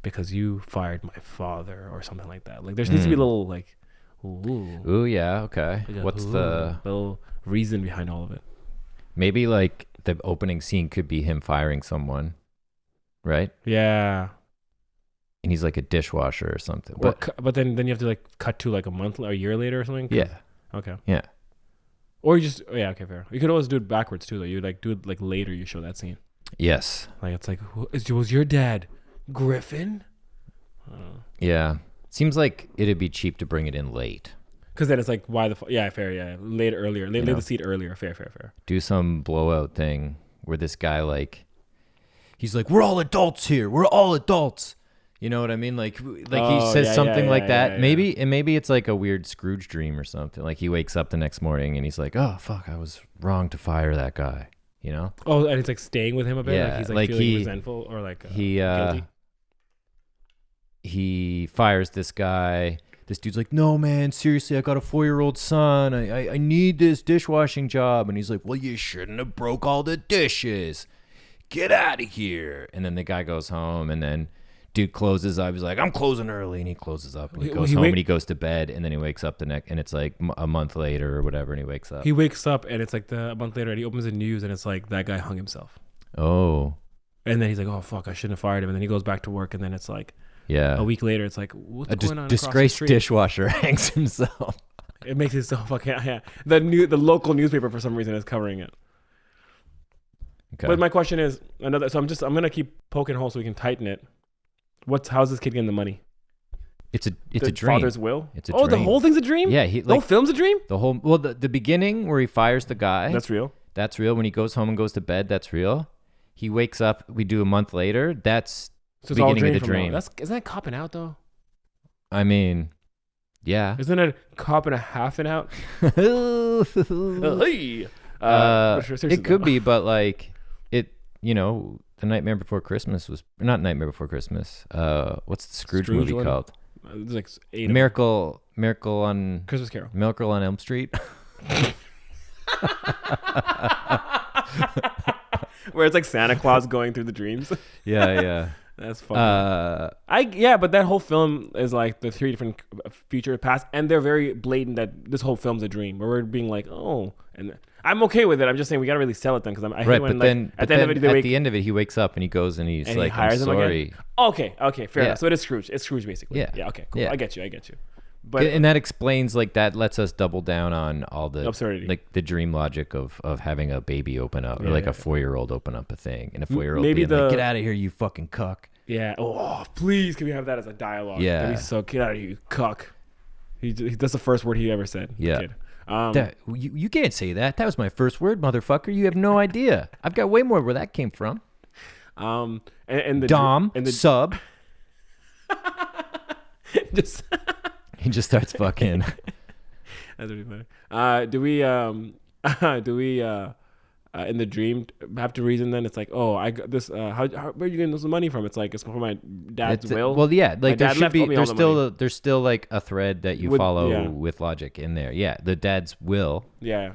because you fired my father or something like that. Like there needs to be a little like, ooh, yeah, okay. What's the little reason behind all of it? Maybe like the opening scene could be him firing someone, right? Yeah. And he's like a dishwasher or something. But then you have to like cut to like a year later or something. Yeah. Okay. Yeah. Or you just okay, fair. You could always do it backwards too, though. You like do it like later. You show that scene. Yes. Like it's like, was your dad Griffin? Yeah. Seems like it'd be cheap to bring it in late. Because then it's like, why the yeah, fair, yeah, earlier, lay the seat earlier, fair. Do some blowout thing where this guy like, he's like, we're all adults here. We're all adults. You know what I mean? Like he says something like that. Yeah. Maybe it's like a weird Scrooge dream or something. Like he wakes up the next morning and he's like, oh fuck, I was wrong to fire that guy. You know? Oh, and it's like staying with him a bit. Yeah, like he's like feeling resentful or like guilty. He fires this guy. This dude's like, no, man, seriously, I got a 4-year-old son. I need this dishwashing job. And he's like, well, you shouldn't have broke all the dishes. Get out of here. And then the guy goes home, and then dude closes up. He's like, I'm closing early. And he closes up, and he goes home, and he goes to bed, and then he wakes up and it's like a month later or whatever, and he wakes up. He wakes up, and it's like a month later, and he opens the news, and it's like that guy hung himself. Oh. And then he's like, oh, fuck, I shouldn't have fired him. And then he goes back to work, and then it's like, yeah. A week later, it's like, what's going on? Disgraced dishwasher hangs himself. It makes it so fucking yeah. The local newspaper for some reason is covering it. Okay. But my question is another. So I'm gonna keep poking holes so we can tighten it. How's this kid getting the money? It's a dream. Father's will. It's a dream. The whole thing's a dream. Yeah, the whole film's a dream. The beginning where he fires the guy. That's real. That's real. When he goes home and goes to bed, that's real. He wakes up. We do a month later. That's the beginning of the dream. Isn't that copping out though? I mean, yeah. Isn't it copping a half and out? It could be, but like it, the Nightmare Before Christmas was not Nightmare Before Christmas. What's the Scrooge movie one? Called? It was like 8 Miracle on Christmas Carol. Miracle on Elm Street. Where it's like Santa Claus going through the dreams. Yeah. That's funny. But that whole film is like the 3 different future past, and they're very blatant that this whole film's a dream. Where we're being like, oh, and I'm okay with it. I'm just saying we gotta really sell it then, because I hate when at the end of it he wakes up and he goes and he's like, I'm sorry. Okay, fair enough. So it is Scrooge. It's Scrooge basically. Yeah. Okay, cool. Yeah. I get you. But and that explains, like, that lets us double down on all the absurdity, like the dream logic of having a baby open up, or like a 4-year-old open up a thing, and a 4-year-old being like, get out of here, you fucking cuck. Yeah. Oh, please, can we have that as a dialogue? Yeah. That'd be so, get out of here, you cuck. That's the first word he ever said. Yeah. You can't say that. That was my first word, motherfucker. You have no idea. I've got way more where that came from. And the Dom and the sub. Just. He just starts fucking. That's really funny. Do we in the dream have to reason then? It's like, oh, I got this. Where are you getting this money from? It's like, it's from my dad's will. Well, yeah, like there should be. There's still like a thread that you follow with logic in there. Yeah, the dad's will. Yeah.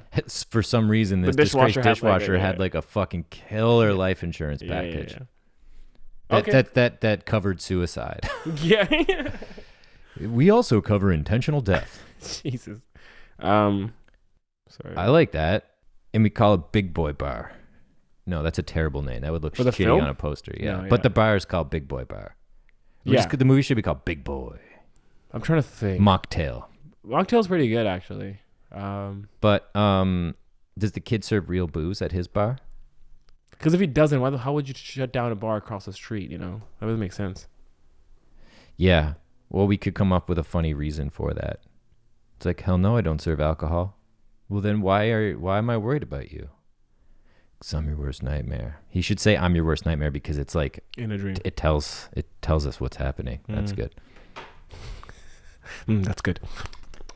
For some reason, this disgraced dishwasher had like a fucking killer life insurance package. Yeah. Okay. That covered suicide. Yeah. We also cover intentional death. Jesus. Sorry. I like that. And we call it Big Boy Bar. No, that's a terrible name. That would look shitty film? on a poster. Yeah. No, But the bar is called Big Boy Bar. The movie should be called Big Boy. I'm trying to think. Mocktail. Mocktail's pretty good, actually. But does the kid serve real booze at his bar? Because if he doesn't, how would you shut down a bar across the street? You know, that doesn't make sense. Yeah. Well, we could come up with a funny reason for that. It's like, hell no, I don't serve alcohol. Well, then why am I worried about you? 'Cause I'm your worst nightmare. He should say I'm your worst nightmare because it's like in a dream. It tells us what's happening. That's good. That's good.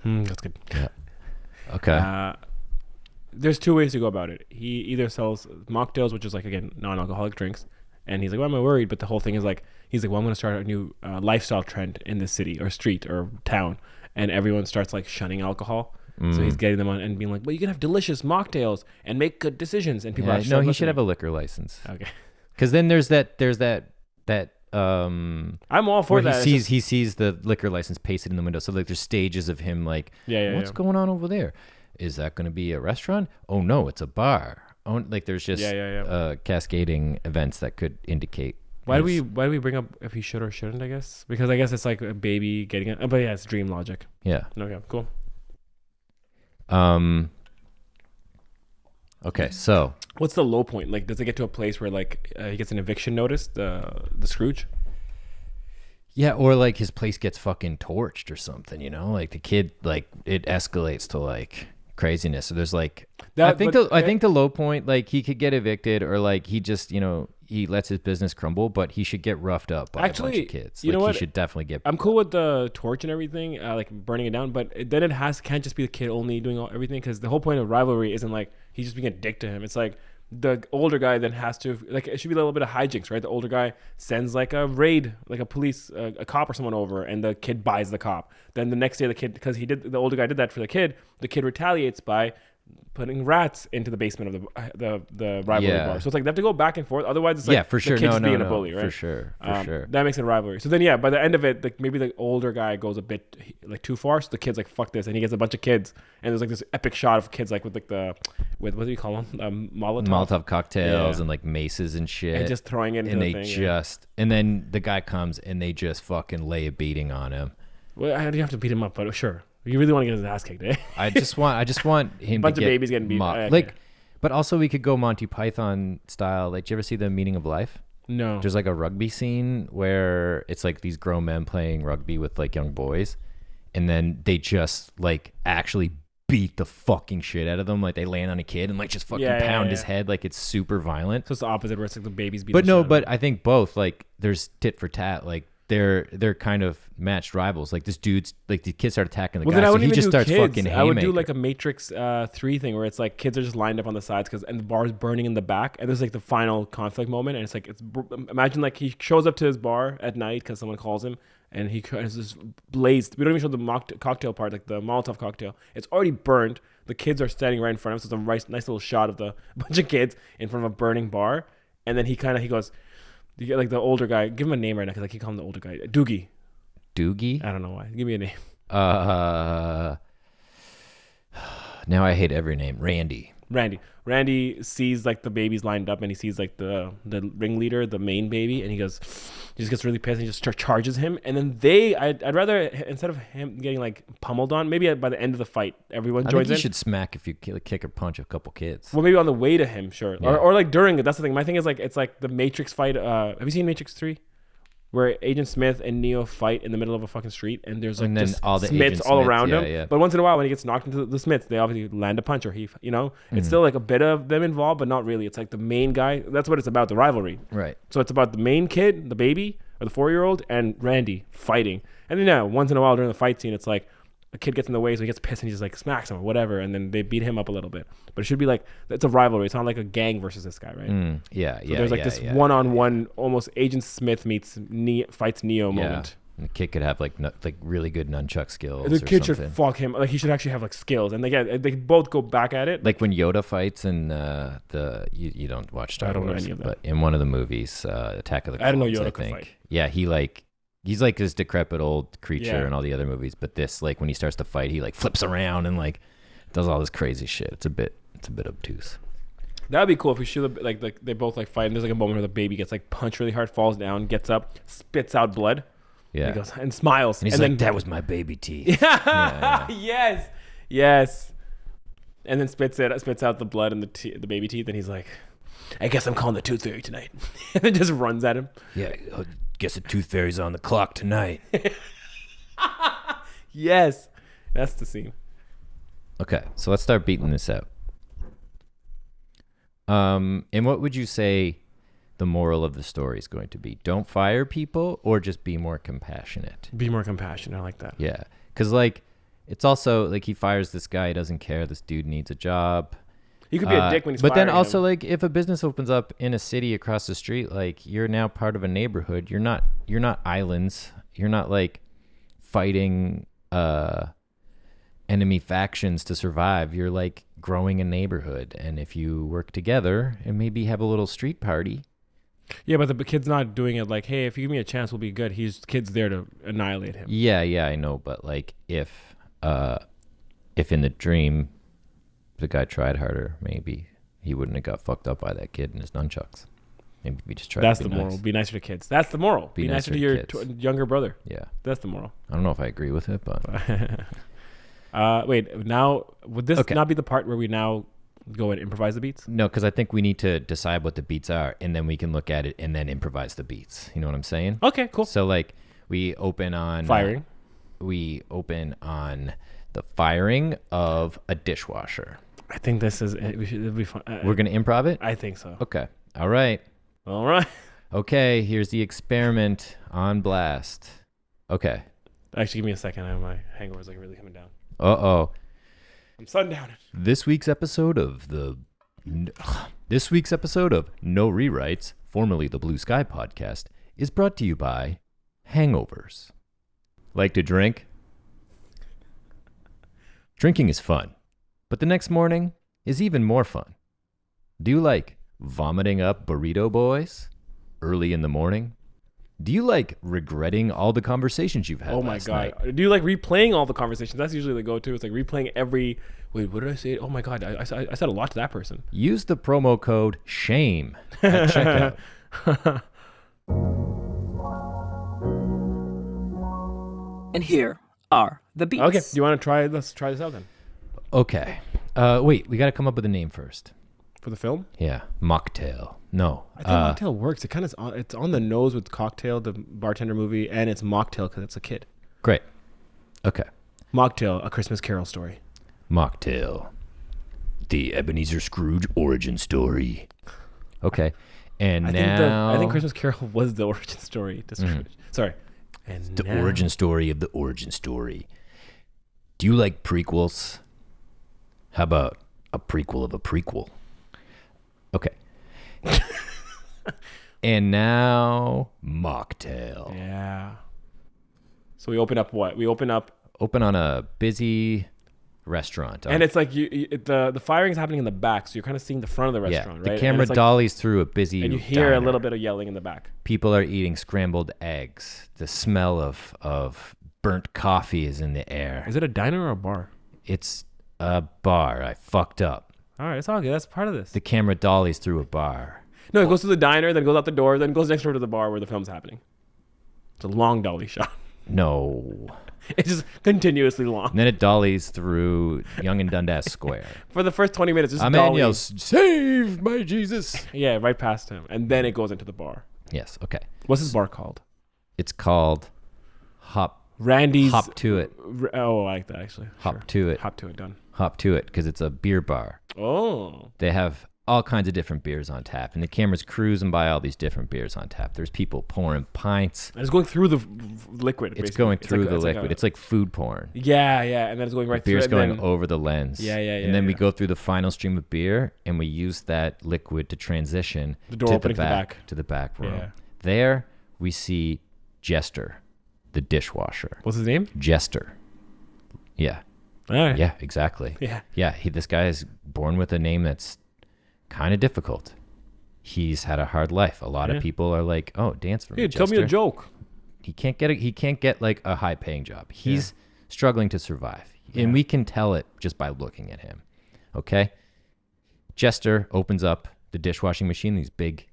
That's good. Yeah. Okay. There's two ways to go about it. He either sells mocktails, which is like, again, non-alcoholic drinks, and he's like, why am I worried? But the whole thing is like, he's like, well, I'm going to start a new lifestyle trend in this city or street or town, and everyone starts like shunning alcohol. So he's getting them on and being like, well, you can have delicious mocktails and make good decisions, and people are no, he should have a liquor license. Okay. Because then there's that I'm all for that. He sees the liquor license pasted in the window. So like there's stages of him like, what's going on over there? Is that going to be a restaurant? Oh no, it's a bar. Oh, like there's just cascading events that could indicate. Why do we bring up if he should or shouldn't? I guess because I guess it's like a baby getting it. But yeah, it's dream logic. Yeah. Okay. Cool. Okay, so what's the low point? Like, does it get to a place where like he gets an eviction notice, the Scrooge? Yeah, or like his place gets fucking torched or something, you know? Like the kid, like it escalates to like craziness. So there's like, I think the low point, like he could get evicted or like he just, you know, he lets his business crumble, but he should get roughed up by a bunch of kids. You know what? He should definitely get. I'm cool with the torch and everything, like burning it down, but then can't just be the kid only doing everything, because the whole point of Rivalry isn't like he's just being a dick to him. It's like the older guy then has to, like, it should be a little bit of hijinks, right? The older guy sends like a raid, like a police, a cop or someone over, and the kid buys the cop. Then the next day, the kid, because the older guy did that for the kid retaliates by putting rats into the basement of the rivalry bar. So it's like they have to go back and forth. Otherwise, it's like for sure. the kid's being a bully, right? For sure. That makes it a rivalry. So then, by the end of it, like maybe the older guy goes a bit like too far. So the kid's like, "Fuck this," and he gets a bunch of kids. And there's like this epic shot of kids like with what do you call them? Molotov cocktails and like maces and shit, and just throwing it into the thing. And then the guy comes and they just fucking lay a beating on him. Well, how do you have to beat him up? But sure. You really want to get his ass kicked, eh? I just want him bunch to of babies getting beat. Like, but also we could go Monty Python style. Like, did you ever see The Meaning of Life? No. There's like a rugby scene where it's like these grown men playing rugby with like young boys, and then they just like actually beat the fucking shit out of them. Like they land on a kid and like just fucking pound his head. Like it's super violent. So it's the opposite where it's like the babies beat. But no, but I think both, like there's tit for tat. Like they're kind of matched rivals. Like this dude's like the kids start attacking the guy, so he just starts fucking haymaking. I would do like a Matrix 3 thing where it's like kids are just lined up on the sides and the bar's burning in the back, and there's like the final conflict moment, and it's like imagine like he shows up to his bar at night because someone calls him, and he has this blazed. We don't even show the cocktail part, like the Molotov cocktail. It's already burned. The kids are standing right in front of him, so it's a nice little shot of the bunch of kids in front of a burning bar, and then he goes. You get like the older guy. Give him a name right now because I keep calling him the older guy. Doogie. Doogie? I don't know why. Give me a name. Now I hate every name. Randy sees like the babies lined up, and he sees like the ringleader, the main baby, and he just gets really pissed and he just charges him. And then I'd rather, instead of him getting like pummeled on, maybe by the end of the fight everyone joins in. I think you should smack if you kick or punch a couple kids. Well, maybe on the way to him, sure, or like during it. That's the thing. My thing is like it's like the Matrix fight. Have you seen Matrix 3? Where Agent Smith and Neo fight in the middle of a fucking street, and there's like just all the Smiths all around him. Yeah. But once in a while, when he gets knocked into the Smiths, they obviously land a punch, or it's still like a bit of them involved, but not really. It's like the main guy. That's what it's about, the rivalry. Right. So it's about the main kid, the baby, or the 4-year-old, and Randy fighting. And then once in a while during the fight scene, it's like a kid gets in the way, so he gets pissed and he just like smacks him or whatever, and then they beat him up a little bit. But it should be like, it's a rivalry. It's not like a gang versus this guy, right? There's like this one-on-one, almost Agent Smith fights Neo moment. And the kid could have like really good nunchuck skills. The kid should fuck him. Like he should actually have like skills, and they both go back at it. Like when Yoda fights in you don't watch Star Wars, I don't know any of that. But in one of the movies, Attack of the Clones, I didn't know Yoda could fight. Yeah, he's like this decrepit old creature in all the other movies, but this, like when he starts to fight, he like flips around and like does all this crazy shit. It's a bit obtuse. That'd be cool if we shoot like they both like fight, and there's like a moment where the baby gets like punched really hard, falls down, gets up, spits out blood. Yeah. He goes and smiles. And he's like, that was my baby teeth. Yeah. Yes. And then spits out the blood and the baby teeth, and he's like, I guess I'm calling the tooth fairy tonight. And then just runs at him. Yeah, I guess the tooth fairy's on the clock tonight. Yes. That's the scene. Okay, so let's start beating this out. And what would you say the moral of the story is going to be? Don't fire people, or just be more compassionate? Be more compassionate. I like that. Yeah, because like it's also like he fires this guy. He doesn't care. This dude needs a job. He could be a dick when he's But then firing also him. like if a business opens up in a city across the street, like you're now part of a neighborhood. You're not islands. You're not like fighting enemy factions to survive. You're like growing a neighborhood, and if you work together and maybe have a little street party. Yeah, but the kid's not doing it like, hey, if you give me a chance, we'll be good. Kid's there to annihilate him. Yeah, I know, but like if in the dream the guy tried harder, maybe he wouldn't have got fucked up by that kid and his nunchucks. Maybe we just try. That's to be the moral. nice. Be nicer to kids. That's the moral. Be nicer to your younger brother. Yeah, that's the moral. I don't know if I agree with it, but wait. Now, would this not be the part where we now go and improvise the beats? No, because I think we need to decide what the beats are, and then we can look at it and then improvise the beats. You know what I'm saying? Okay, cool. So like we open on firing. We open on the firing of a dishwasher. I think this is. It'll be fun. We're gonna improv it. I think so. Okay. All right. Okay. Here's the experiment on blast. Okay. Actually, give me a second. My hangover's like really coming down. Uh-oh. I'm sundowning. This week's episode of No Rewrites, formerly the Blue Sky Podcast, is brought to you by hangovers. Like to drink? Drinking is fun, but the next morning is even more fun. Do you like vomiting up burrito boys early in the morning? Do you like regretting all the conversations you've had last night? Do you like replaying all the conversations? That's usually the go-to. It's like replaying every... Wait, what did I say? Oh my God, I said a lot to that person. Use the promo code SHAME at checkout. And here are the beats. Okay, do you want to try? Let's try this out then. Okay. Wait, we got to come up with a name first. For the film? Yeah, Mocktail. No. I think Mocktail works. It kind of it's on the nose with Cocktail, the bartender movie, and it's Mocktail because it's a kid. Great. Okay. Mocktail, A Christmas Carol Story. Mocktail, the Ebenezer Scrooge origin story. Okay. And I think Christmas Carol was the origin story to Scrooge. Sorry. And the origin story of the origin story. Do you like prequels? How about a prequel of a prequel? Okay. And now Mocktail. Yeah. So we open up what? Open on a busy restaurant. And it's like the firing is happening in the back, so you're kind of seeing the front of the restaurant, right? The camera dollies through a busy and you hear diner. a little bit of yelling in the back. People are eating scrambled eggs. The smell of burnt coffee is in the air. Is it a diner or a bar? It's a bar. I fucked up. All right, it's all good. That's part of this. The camera dollies through a bar. No, it goes to the diner, then goes out the door, then goes next door to the bar where the film's happening. It's a long dolly shot. No. It's just continuously long. And then it dollies through Yonge and Dundas Square. For the first 20 minutes, it's a man yells, "Saved by Jesus!" Yeah, right past him. And then it goes into the bar. Yes, okay. What's this bar called? It's called Randy's... Hop to It. Oh, I like that, actually. Hop to It. Hop to It, done. Hop to It, because it's a beer bar. Oh. They have all kinds of different beers on tap, and the camera's cruising by all these different beers on tap. There's people pouring pints. And it's going through the liquid, It's basically. going through the liquid. It's like food porn. Yeah, and then it's going right through it. Beer's going over the lens. Yeah. And then we go through the final stream of beer, and we use that liquid to transition the door opening to the back room. Yeah. There, we see Jester, the dishwasher. What's his name? Jester. Yeah. All right. Yeah, exactly. Yeah. This guy is born with a name that's kind of difficult. He's had a hard life. A lot of people are like, "Oh, dance for me, Tell me a joke." He can't get like a high paying job. He's struggling to survive. And we can tell it just by looking at him. Okay? Jester opens up the dishwashing machine, these big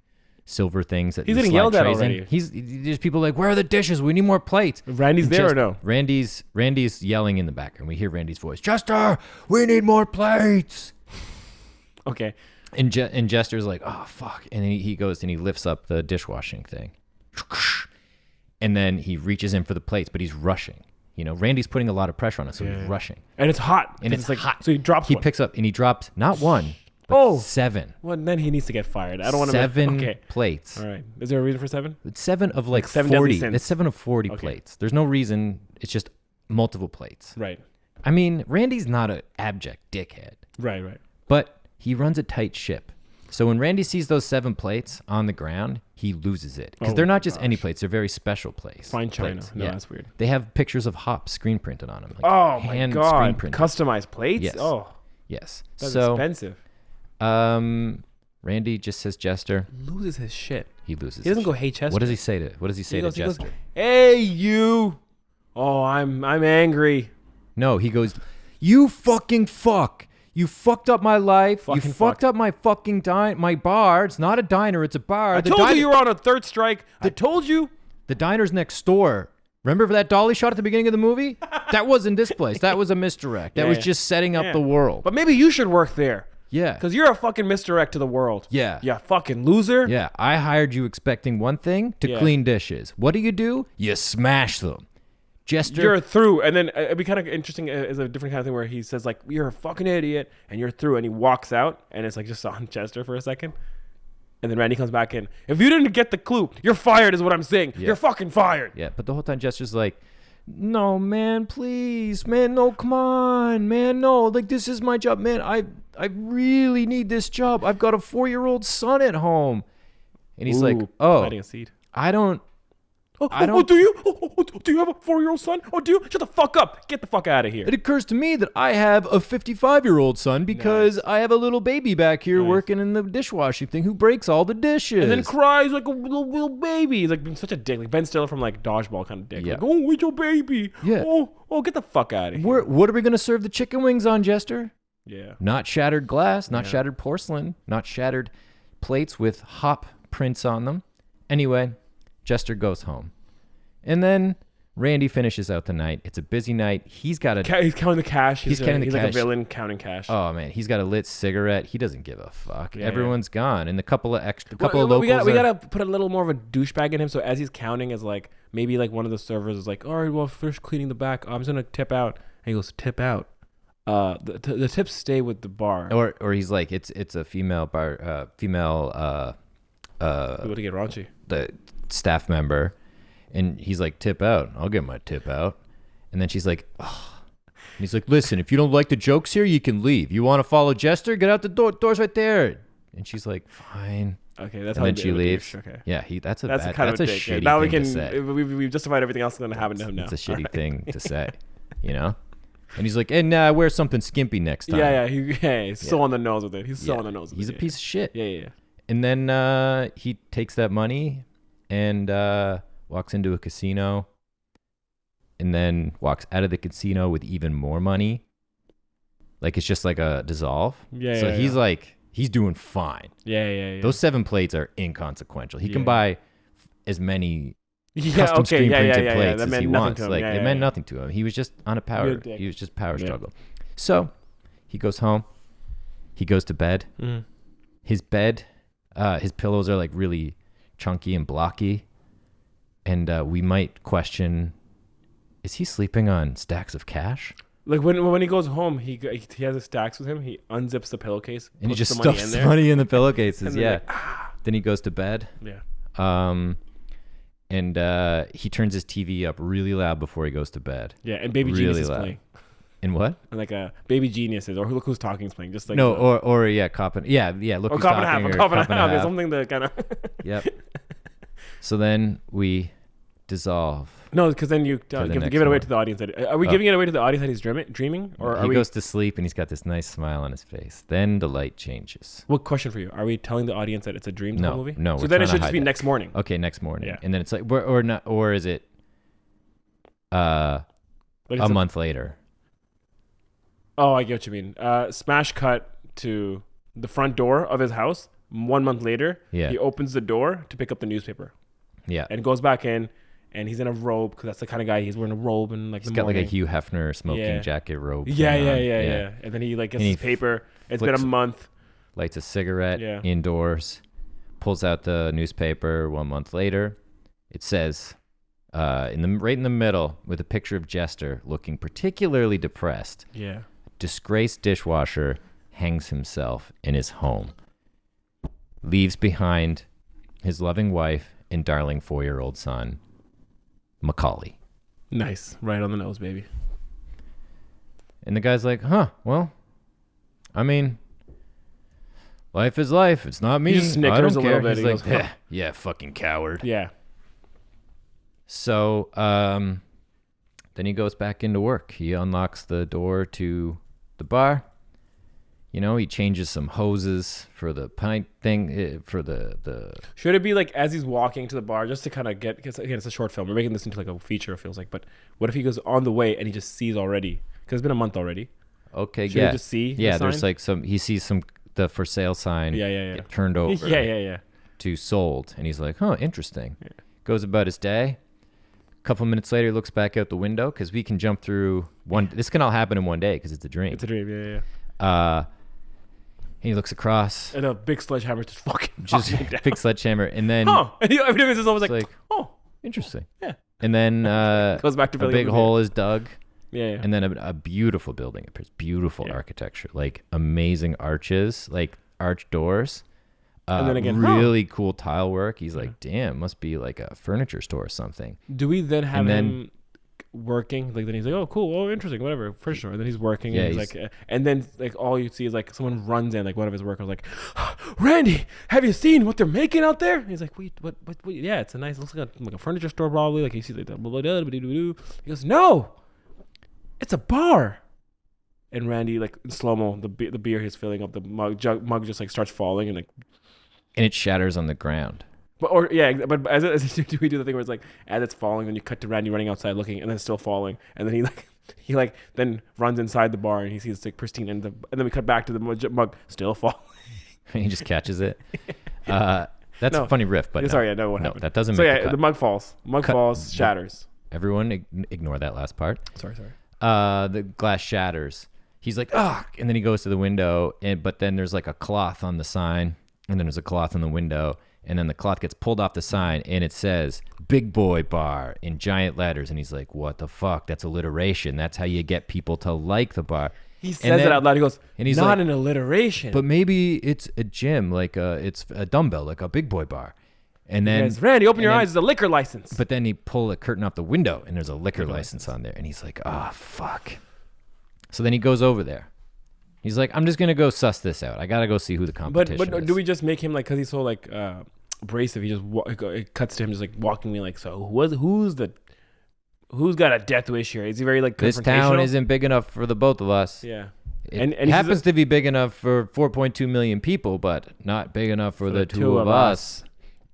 silver things that He's you getting slide yelled at trays in. already. There's people like, where are the dishes? We need more plates. Randy's there or no? Randy's yelling in the background. We hear Randy's voice. Jester, we need more plates. Okay. And Jester's like, oh, fuck. And then he goes and he lifts up the dishwashing thing. And then he reaches in for the plates, but he's rushing. You know, Randy's putting a lot of pressure on us, so he's rushing. And it's hot. And it's like hot. So he drops He one. picks up and he drops not one, but 7. Well, then he needs to get fired. I don't want to. 7 plates. All right. Is there a reason for 7? It's 7 of like 7 deadly 40. sins. It's 7 of 40 plates. There's no reason. It's just multiple plates. Right. I mean, Randy's not an abject dickhead, Right. but he runs a tight ship. So when Randy sees those 7 plates on the ground, he loses it. Because they're not just any plates. They're very special plates. Fine china. plates. No, that's weird. They have pictures of hops screen printed on them. Like Oh, my hand God. screen printed. Customized plates? Yes. Oh, Yes. that's So, expensive. Randy just says Jester. Loses his shit. He loses. He doesn't his go, shit. hey, Chester. What does he say to He goes, Jester? hey, you. Oh, I'm angry. No, he goes, you fucking fuck. You fucked up my life. Fucking you fucked up my fucking my bar. It's not a diner. It's a bar. I told you were on a third strike. I told you. The diner's next door. Remember that dolly shot at the beginning of the movie? That wasn't this place. That was a misdirect. That was just setting up the world. But maybe you should work there. Yeah. Because you're a fucking misdirect to the world. Yeah. You fucking loser. Yeah. I hired you expecting one thing, to clean dishes. What do? You smash them. Jester. You're through. And then it'd be kind of interesting as a different kind of thing where he says, like, you're a fucking idiot, and you're through. And he walks out, and it's like just on Chester for a second. And then Randy comes back in. If you didn't get the clue, you're fired is what I'm saying. Yeah. You're fucking fired. Yeah, but the whole time Jester's like, no, man, please. Man, no, come on. Man, no. Like, this is my job. Man, I really need this job. I've got a 4-year-old son at home. And he's like, oh, planting a seed. I don't. Do you? Do you have a 4-year-old son? Oh, do you? Shut the fuck up. Get the fuck out of here. It occurs to me that I have a 55-year-old son because I have a little baby back here working in the dishwashing thing who breaks all the dishes. And then cries like a little baby. He's like being such a dick. Like Ben Stiller from like Dodgeball kind of dick. Yeah. Like, oh, where's your baby? Yeah. Oh, get the fuck out of here. What are we going to serve the chicken wings on, Jester? Yeah. Not shattered glass, not shattered porcelain, not shattered plates with hop prints on them. Anyway, Jester goes home. And then Randy finishes out the night. It's a busy night. He's got a... He's counting the cash. He's counting the He's cash. like a villain counting cash. Oh, man. He's got a lit cigarette. He doesn't give a fuck. Yeah, Everyone's gone. And a couple of Well, locals... we gotta put a little more of a douchebag in him. So as he's counting, as like maybe like one of the servers is like, all right, well, first cleaning the back. I'm just gonna tip out. And he goes, tip out. The tips stay with the bar. Or he's like, it's a female bar, People to get raunchy. the staff member, and he's like, tip out. I'll get my tip out. And then she's like, oh. And he's like, listen, if you don't like the jokes here, you can leave. You want to follow Jester? Get out the door. Door's right there. And she's like, fine. Okay, that's And how then she leaves. Okay. Yeah, that's a That's bad, kind that's of a a dick. Yeah, shitty now we thing can. to say. We've justified everything else that's gonna happen to him now. It's a shitty Alright. thing to say, you know? And he's like, and wear something skimpy next time. He's so on the nose with it. He's so on the nose with He's it. a piece of shit. Yeah. And then he takes that money and walks into a casino and then walks out of the casino with even more money. Like it's just like a dissolve. So he's like, he's doing fine. Yeah. Those 7 plates are inconsequential. He can buy as many custom Okay. screen printed plates That as meant he nothing wants. to him. Like it meant nothing to him. He was just on a power. You're a dick. He was just power struggle. So he goes home. He goes to bed. Mm. His bed, his pillows are like really chunky and blocky, and we might question: is he sleeping on stacks of cash? Like when he goes home, he has his stacks with him. He unzips the pillowcase And he puts just the money stuffs in the there. money in the pillowcases. And then Yeah. like, Then he goes to bed. Yeah. And he turns his TV up really loud before he goes to bed. Yeah, and Baby Really Genius is loud. playing. And what? And like a Baby Genius is, or Look Who's Talking is playing. Just like No, or yeah, Cop and yeah. Look or Who's Cop and a Half, Talking, or or Cop and a Half. There's Half. something that kind of. Yep. So then we dissolve. No, because then you the give next it away one. to the audience. Are we giving it away to the audience that he's dreaming, or are He we? goes to sleep and he's got this nice smile on his face. Then the light changes. What question for you? Are we telling the audience that it's a dream? The whole movie? No. So we're then trying it to should just hide be that. next morning. Okay, next morning. Yeah. And then it's like, or not, or is it Like a month later? Oh, I get what you mean. Smash cut to the front door of his house. 1 month later, Yeah. he opens the door to pick up the newspaper Yeah. and goes back in, and he's in a robe because that's the kind of guy he's wearing a robe and like He's the got morning. like a Hugh Hefner smoking Yeah. jacket robe. Yeah, thing yeah, on. yeah. And then he like gets And he his paper. It's been a flicks- month. Lights a cigarette Yeah. indoors, pulls out the newspaper 1 month later. It says, right in the middle with a picture of Jester looking particularly depressed. Yeah. Disgraced dishwasher hangs himself in his home. Leaves behind his loving wife and darling 4-year-old son, Macaulay. Nice. Right on the nose, baby. And the guy's like, well, I mean, life is life. It's not me. He just I snickers don't a little care. bit. He's He like, goes, huh. yeah, fucking coward. Yeah. So then he goes back into work. He unlocks the door to the bar. You know, he changes some hoses for the pint thing, for the Should it be like as he's walking to the bar, just to kind of get? Because again, it's a short film. We're making this into like a feature. It feels like. But what if he goes on the way and he just sees already? Because it's been a month already. Okay, Should yeah. he just see? Yeah, the there's sign? like he sees the for sale sign Yeah. get turned over Yeah. to sold. And he's like, interesting. Yeah. Goes about his day. A couple minutes later, he looks back out the window because we can jump through this can all happen in one day because it's a dream. It's a dream. Yeah. He looks across. And a big sledgehammer just fucking Just knocks him down. big sledgehammer. And then And every time it's always it's like, like, oh, interesting. yeah. And then Goes back to a filling big up the hole is dug. Yeah. And then a beautiful building appears. Beautiful Yeah. architecture. Like amazing arches, like arch doors. And then again, really cool tile work. He's like, damn, must be like a furniture store or something. Do we then have And then- him working? Like then he's like, oh, cool, oh, interesting, whatever, for sure. And then he's working, Yeah, and he's like, and then like all you see is like someone runs in, like one of his workers, like, Randy, have you seen what they're making out there? And he's like, wait, what? Yeah, it's a nice, looks like a furniture store probably. Like he sees like that. He goes, no, it's a bar. And Randy, like in slow mo, the beer he's filling up, the mug just like starts falling and like. And it shatters on the ground. But as do we do the thing where it's like as it's falling, then you cut to Randy running outside looking, and then it's still falling, and then he then runs inside the bar and he sees it's like pristine, and then we cut back to the mug still falling. He just catches it. That's a funny riff, but What happened? that doesn't So make yeah, the cut. the mug falls. Falls, shatters. Everyone ignore that last part. Sorry. The glass shatters. He's like, and then he goes to the window, but then there's like a cloth on the sign, and then there's a cloth on the window, and then the cloth gets pulled off the sign, and it says Big Boy Bar in giant letters, and he's like, what the fuck? That's alliteration. That's how you get people to like the bar. He says it out loud. He goes, and he's not like, an alliteration. but maybe it's a gym, like it's a dumbbell, like a Big Boy Bar. And then Guys, Randy, open your eyes. It's a liquor license. But then he pull a curtain off the window, and there's a liquor license on there, and he's like, fuck. So then he goes over there. He's like, I'm just gonna go suss this out. I gotta go see who the competition is. But do we just make him like, because he's so like abrasive, he just it cuts to him just like walking me like, so who's got a death wish here? Is he very like This town confrontational? isn't big enough for the both of us. Yeah. It he happens says- to be big enough for 4.2 million people, but not big enough for the two of us.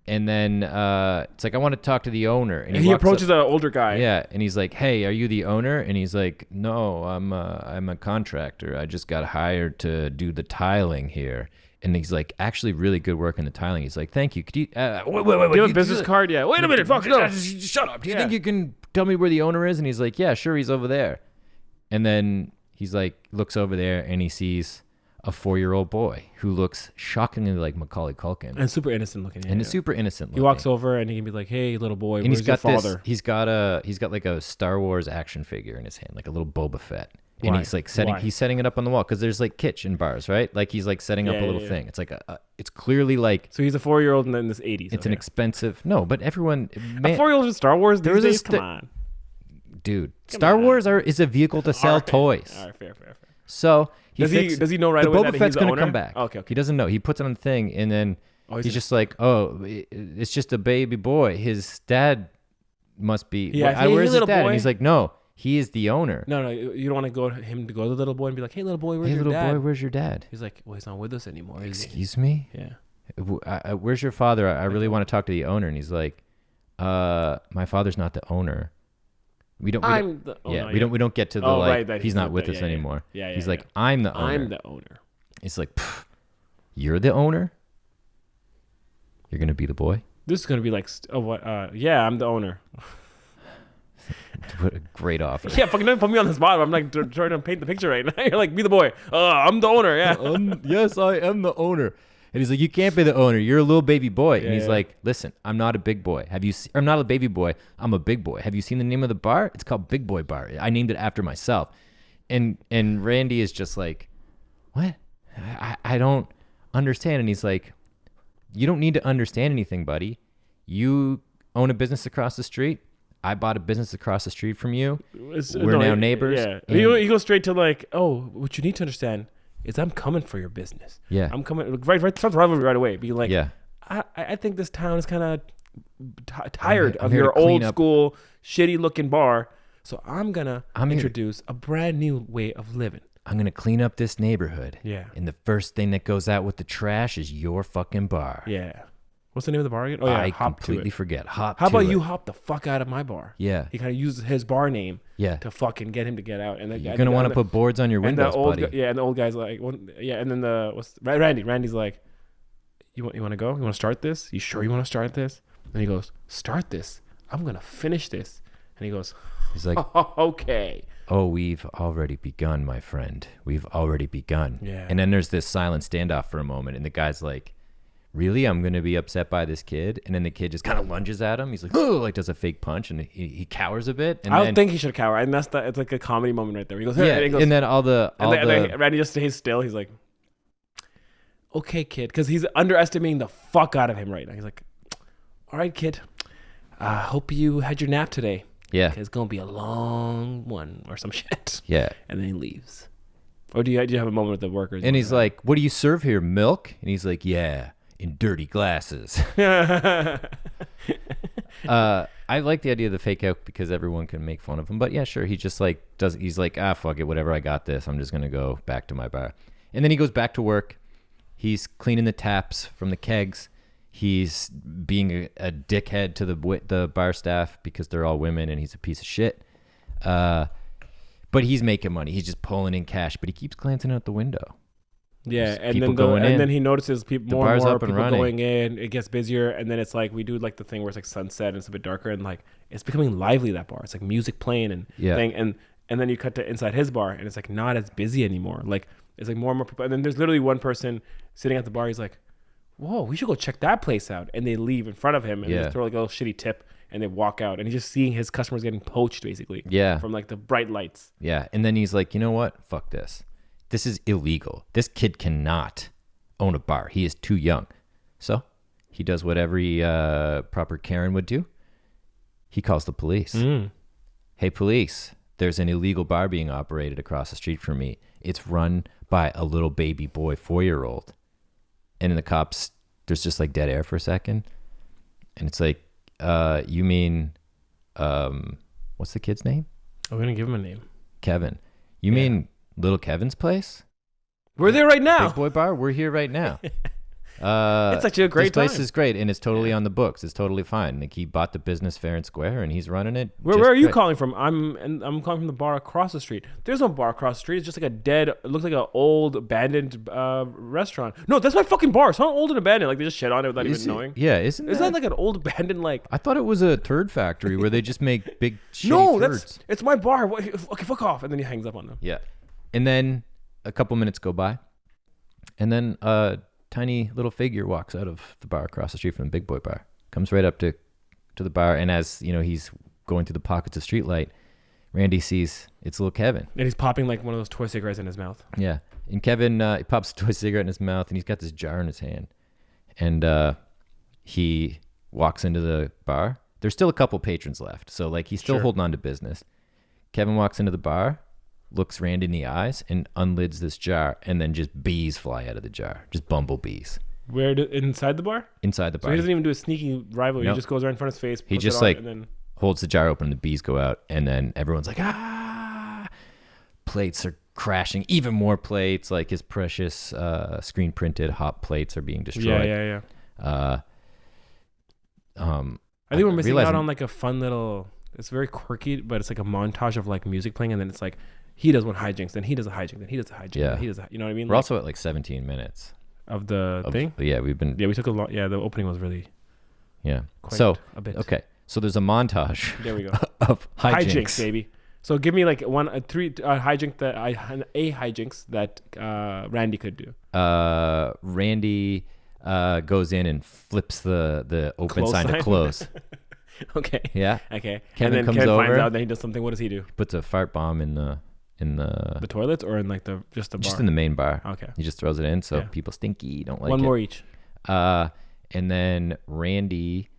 And then it's like, I want to talk to the owner. And he walks approaches up, an older guy. Yeah, and he's like, hey, are you the owner? And he's like, no, I'm a contractor. I just got hired to do the tiling here. And he's like, actually really good work in the tiling. He's like, thank you. Could you wait. Do you have a business card? Yeah. Wait a minute. Fuck no. Shut up. Do you think you can tell me where the owner is? And he's like, yeah, sure. He's over there. And then he's like, looks over there and he sees a 4-year-old boy who looks shockingly like Macaulay Culkin. And super innocent looking. And is super innocent looking. He walks over and he can be like, hey, little boy, and where's your father? He's got like a Star Wars action figure in his hand, like a little Boba Fett. And Why? he's like Why? he's setting it up on the wall because there's like kitsch in bars, right? Like he's like setting up a little thing. It's like it's clearly like So he's a 4-year-old in this 80s. it's an expensive but everyone A 4-year-old in Star Wars there these was a days? Come on. dude. Star Wars is a vehicle to sell toys. All right, fair. So Does he know right the away Boba that he's Fett's the gonna owner? come back. Okay. He doesn't know. He puts it on the thing, and then he's just like, oh, it's just a baby boy. His dad must be. Yeah, hey, where's his little dad? boy. And he's like, no, he is the owner. No, you don't want to go to the little boy and be like, hey, little boy, where's Hey, your little dad? boy, where's your dad? He's like, well, he's not with us anymore. Is he? Excuse me? Yeah. Where's your father? I really want to talk to the owner. And he's like, my father's not the owner. We don't get to the that he's not with us anymore. Yeah. He's like, I'm the owner. I'm the owner. He's like, you're the owner? You're gonna be the boy. This is gonna be like, yeah, I'm the owner. What a great offer. Yeah, fucking don't put me on the spot. I'm like trying to paint the picture right now. You're like, be the boy. I'm the owner. Yeah. Yes, I am the owner. And he's like, you can't be the owner. You're a little baby boy. And he's yeah. like, listen, I'm not a big boy. I'm not a baby boy. I'm a big boy. Have you seen the name of the bar? It's called Big Boy Bar. I named it after myself. And Randy is just like, what? I don't understand. And he's like, you don't need to understand anything, buddy. You own a business across the street. I bought a business across the street from you. We're now neighbors. Yeah. He goes straight to like, oh, what you need to understand is I'm coming for your business. Yeah. I'm coming. Right. Starts rivalry right away. Being like, yeah. I think this town is kind of tired I'm of here to your clean old up. school, shitty looking bar. So I'm gonna I'm here- introduce a brand new way of living. I'm going to clean up this neighborhood. Yeah. And the first thing that goes out with the trash is your fucking bar. Yeah. What's the name of the bar again? Oh yeah, I Hop completely to it. forget. Hop How to about it. you hop the fuck out of my bar? Yeah. He kind of uses his bar name Yeah. to fucking get him to get out. And You're going to want to put boards on your and the windows, old buddy. and the old guy's like, and then Randy's like, you want to go? You want to start this? You sure you want to start this? And he goes, start this. I'm gonna finish this. And he goes, He's like, okay. oh, we've already begun, my friend. We've already begun. Yeah. And then there's this silent standoff for a moment. And the guy's like, really? I'm going to be upset by this kid? And then the kid just kind of lunges at him. He's like, oh, like does a fake punch. And he cowers a bit. And I don't think he should cower. And it's like a comedy moment right there. He goes, hey, yeah. and he goes, And then then Randy just stays still. He's like, okay, kid. Because he's underestimating the fuck out of him right now. He's like, all right, kid. Hope you had your nap today. yeah. It's going to be a long one or some shit. Yeah. And then he leaves. Or do you have a moment with the workers? And he's like, what do you serve here? Milk? And he's like, yeah, in dirty glasses. I like the idea of the fake out because everyone can make fun of him. But yeah, sure. He just like he's like, fuck it, whatever, I got this. I'm just going to go back to my bar. And then he goes back to work. He's cleaning the taps from the kegs. He's being a dickhead to the bar staff because they're all women and he's a piece of shit. But he's making money. He's just pulling in cash, but he keeps glancing out the window. Yeah, There's people going in. then he notices more and bar's more up and people running. going in. It gets busier, and then it's like we do like the thing where it's like sunset and it's a bit darker, and like it's becoming lively, that bar. It's like music playing and thing, and then you cut to inside his bar, and it's like not as busy anymore. Like it's like more and more people, and then there's literally one person sitting at the bar. He's like, "Whoa, we should go check that place out," and they leave in front of him and they throw like a little shitty tip, and they walk out, and he's just seeing his customers getting poached basically. Yeah. From like the bright lights. Yeah. And then he's like, you know what? Fuck this. This is illegal. This kid cannot own a bar. He is too young. So he does what every proper Karen would do. He calls the police. Hey, police, there's an illegal bar being operated across the street from me. It's run by a little baby boy, 4-year-old. And then the cops, there's just like dead air for a second. And it's like, you mean, what's the kid's name? I'm gonna give him a name. Kevin. You mean little Kevin's place? We're there right now. Big Boy Bar? We're here right now. It's actually a great This place time. is great, and it's totally on the books. It's totally fine. Like, he bought the business fair and square, and he's running it. Where are you calling from? I'm calling from the bar across the street. There's no bar across the street. It's just like it looks like an old abandoned restaurant. No, that's my fucking bar. It's not old and abandoned. Like they just shit on it without even knowing. Yeah, isn't that like an old abandoned like? I thought it was a turd factory where they just make big shitty No, turds. it's my bar. Okay, fuck off. And then he hangs up on them. Yeah. And then a couple minutes go by, and then a tiny little figure walks out of the bar across the street from the Big Boy Bar, comes right up to the bar, and as you know, he's going through the pockets of streetlight, Randy sees it's little Kevin. And he's popping like one of those toy cigarettes in his mouth. Yeah. And Kevin, he pops a toy cigarette in his mouth, and he's got this jar in his hand. And he walks into the bar. There's still a couple patrons left, so like he's still holding on to business. Kevin walks into the bar, looks Randy in the eyes, and unlids this jar, and then just bees fly out of the jar. Just bumblebees. Inside the bar? Inside the bar. So he doesn't even do a sneaky rivalry. Nope. He just goes right in front of his face. He puts just it on, like and then holds the jar open, and the bees go out, and then everyone's like, ah! Plates are crashing. Even more plates, like his precious screen printed hot plates are being destroyed. Yeah. I think we're missing out on like a fun little. It's very quirky, but it's like a montage of like music playing, and then it's like he does one hijinks, then he does a hijink, then he does a hijink, Yeah. then he does. You know what I mean? We're also at like 17 minutes. of the thing. Yeah, we've been. Yeah, we took a lot. Yeah, the opening was really Yeah. quite So a bit. okay, so there's a montage There we go. of Hijinks, hijinks. baby. So give me like three hijinks that Randy could do. Randy goes in and flips the open Close sign to sign? close. Okay. Yeah. Okay. Kevin and then comes Kevin finds over. out that he does something. What does he do? Puts a fart bomb in the The toilets or in like the just the bar? just in the main bar. Okay. He just throws it in, so Yeah. people stinky don't like One it. more each. And then Randy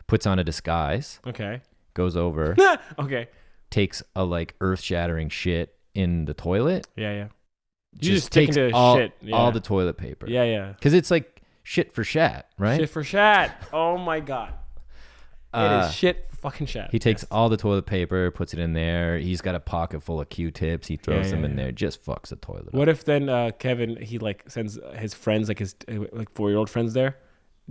puts on a disguise, Okay. goes over, Okay. takes a like earth-shattering shit in the toilet. Yeah. You just takes stick into all, shit. Yeah. all the toilet paper. Yeah. Because it's like shit for shat, right? Shit for shat. Oh my god. It is shit for fucking shat. He takes Yes. all the toilet paper, puts it in there. He's got a pocket full of Q-tips. He throws them in yeah. there, just fucks the toilet up. What if then Kevin he like sends his friends like his like 4-year-old friends there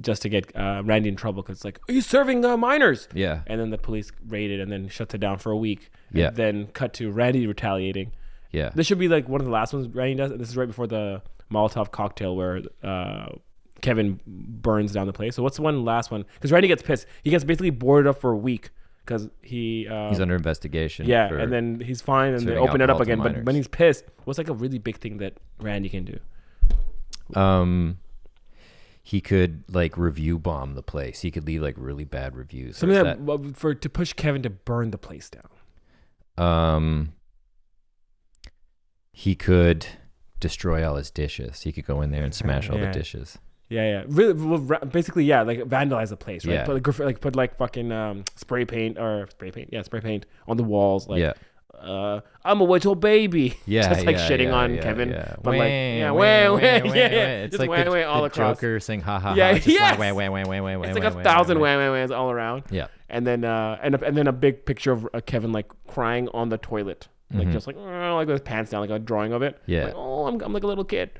just to get Randy in trouble because it's like he's serving minors. Yeah. And then the police raid it and then shuts it down for a week. Yeah. And then cut to Randy retaliating. Yeah. This should be like one of the last ones Randy does. And this is right before the Molotov cocktail where Kevin burns down the place. So what's the last one? Because Randy gets pissed. He gets basically boarded up for a week because he's under investigation. Yeah, for and then he's fine, and they serving open it up alcohol to again. But minors. when he's pissed, what's like a really big thing that Randy can do? He could like review bomb the place. He could leave like really bad reviews. Something to push Kevin to burn the place down. He could destroy all his dishes. He could go in there and smash all the Yeah. dishes. Yeah. Really, well, basically, yeah, like vandalize the place, right? Yeah. Put like fucking spray paint on the walls, like. Yeah. I'm a little baby. Yeah, just like yeah, shitting yeah, on yeah, Kevin, yeah. but like, yeah, Wah, wah, wah, wah, yeah, wah, yeah. It's Just like wah, wah all the across. Joker saying ha ha Yeah, ha. Just yes. wah, wah, wah, wah, wah, wah, It's like wah, 1,000 wah, wah wah wahs all around. Yeah. And then and then a big picture of Kevin like crying on the toilet, like just like with his pants down, like a drawing of it. Yeah. Like, oh, I'm like a little kid.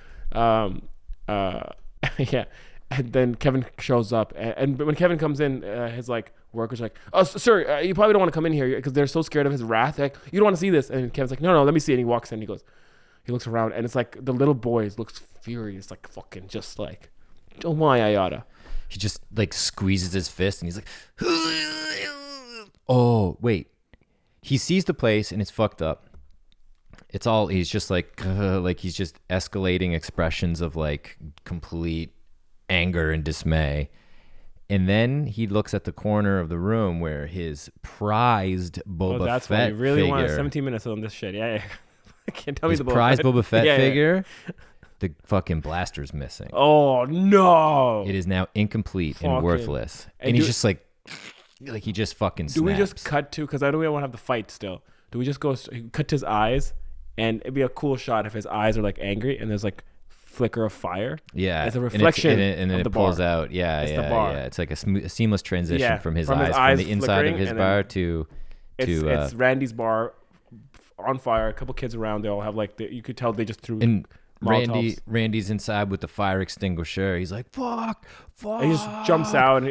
Yeah. And then Kevin shows up, and when Kevin comes in, his like workers like, "Oh, sir, you probably don't want to come in here because they're so scared of his wrath. Like, you don't want to see this." And Kevin's like, "No, let me see." And he walks in. He looks around, and it's like the little boy looks furious, like fucking just like, "Oh my ayada." He just like squeezes his fist and he's like, oh, wait. He sees the place and it's fucked up. He's just like he's just escalating expressions of like complete anger and dismay. And then he looks at the corner of the room where his prized Boba That's Fett why you really figure, want 17 minutes on this shit. Yeah. I can't tell me his the Boba prized Fett. Boba Fett Yeah. figure, the fucking blaster's missing. Oh no! It is now incomplete and Fucking- worthless. and And he's do- just like he just fucking snaps. Do we just cut to, because I know we want to have the fight still. Do we just cut to his eyes, and it'd be a cool shot if his eyes are like angry and there's like flicker of fire. Yeah, It's a reflection and then of it the pulls bar. out. Yeah, It's yeah, the bar. yeah. It's like a seamless transition Yeah, from his from his eyes, eyes from the inside flickering of his and bar then to It's Randy's bar on fire. A couple kids around. They all have like you could tell they just threw. and Molotovs. Randy's inside with the fire extinguisher. He's like, fuck. And he just jumps out and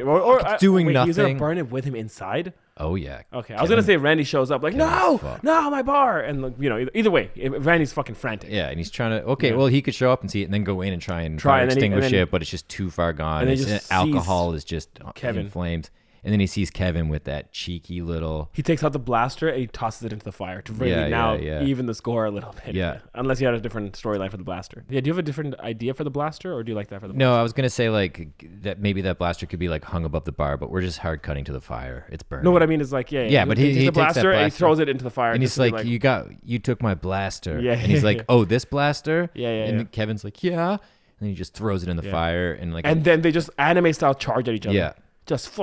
doing He's gonna nothing. burn it with him inside. Oh yeah. Okay, I was gonna say Randy shows up like, no, fucked. no, my bar, and like, either way, Randy's fucking frantic. Yeah, and he's trying to. Okay, Yeah. well, he could show up and see it, and then go in and try and fire then extinguish it, but it's just too far gone. and then he It's- just alcohol is just Kevin. in flames, and then he sees Kevin with that cheeky little. He takes out the blaster and he tosses it into the fire to really Yeah. even the score a little bit. Yeah. Unless you had a different storyline for the blaster. Yeah. Do you have a different idea for the blaster, or do you like that for the? No, I was gonna say like that maybe that blaster could be like hung above the bar, but we're just hard cutting to the fire. It's burning. No, what I mean is like, Yeah, but he takes the takes that blaster and he blaster throws it into the fire. and just he's to be like, you took my blaster. Yeah, and he's yeah, like, yeah. oh, this blaster. Yeah, And yeah. Kevin's like, yeah. And then he just throws it in the Yeah. fire and like. and then they just anime style charge at each other. Yeah. Just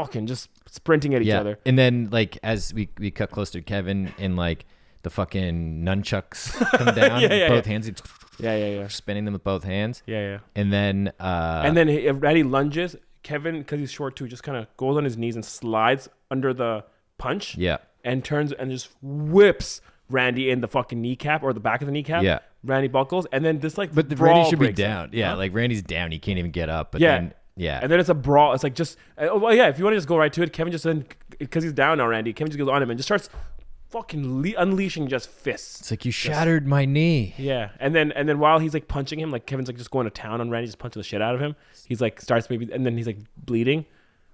sprinting at each yeah. other. And then like as we cut closer to Kevin and like the fucking nunchucks come down Yeah, with yeah, both yeah. hands. He's Yeah. spinning them with both hands. Yeah. And then Randy lunges. Kevin, because he's short too, just kind of goes on his knees and slides under the punch. yeah. And turns and just whips Randy in the fucking kneecap or the back of the kneecap. Yeah. Randy buckles, and then this like But the brawl Randy should be breaks out. down. Yeah, Huh? like Randy's down. He can't even get up. But Yeah. then yeah. And then it's a brawl. It's like just, well, yeah, if you want to just go right to it, Kevin just then, because he's down now, Randy, Kevin just goes on him and just starts fucking unleashing just fists. It's like, you shattered my knee. Yeah, and then while he's like punching him, like Kevin's like just going to town on Randy, just punching the shit out of him. He's like starts maybe, and then he's like bleeding.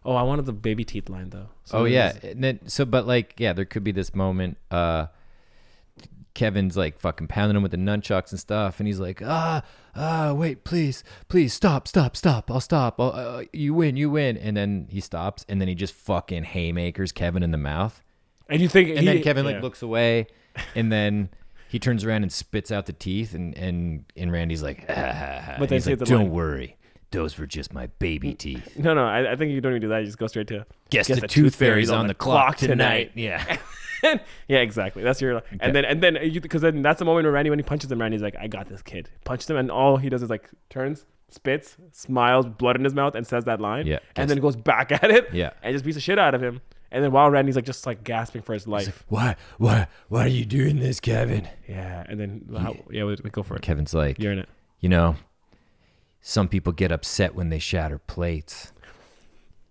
Oh, I wanted the baby teeth line though. So Oh yeah, and then, but like there could be this moment. Kevin's like fucking pounding him with the nunchucks and stuff, and he's like, wait, please, stop, I'll stop. You win, and then he stops, and then he just fucking haymakers Kevin in the mouth. And you think, and then Kevin like looks away, and then he turns around and spits out the teeth, and Randy's like, but then he's like, don't worry, those were just my baby teeth. No, I think you don't even do that. You just go straight to guess the tooth fairy's on the clock tonight. Yeah. Yeah, exactly. That's your and then because then that's the moment where Randy, when he punches him, Randy's like, I got this kid. Punches him, and all he does is like turns, spits, smiles, blood in his mouth, and says that line. Yeah. And then goes back at it. Yeah. And just beats the shit out of him. And then while Randy's like just like gasping for his life. Like, why are you doing this, Kevin? Yeah. And then we go for it. Kevin's like, you're in it. You know, some people get upset when they shatter plates.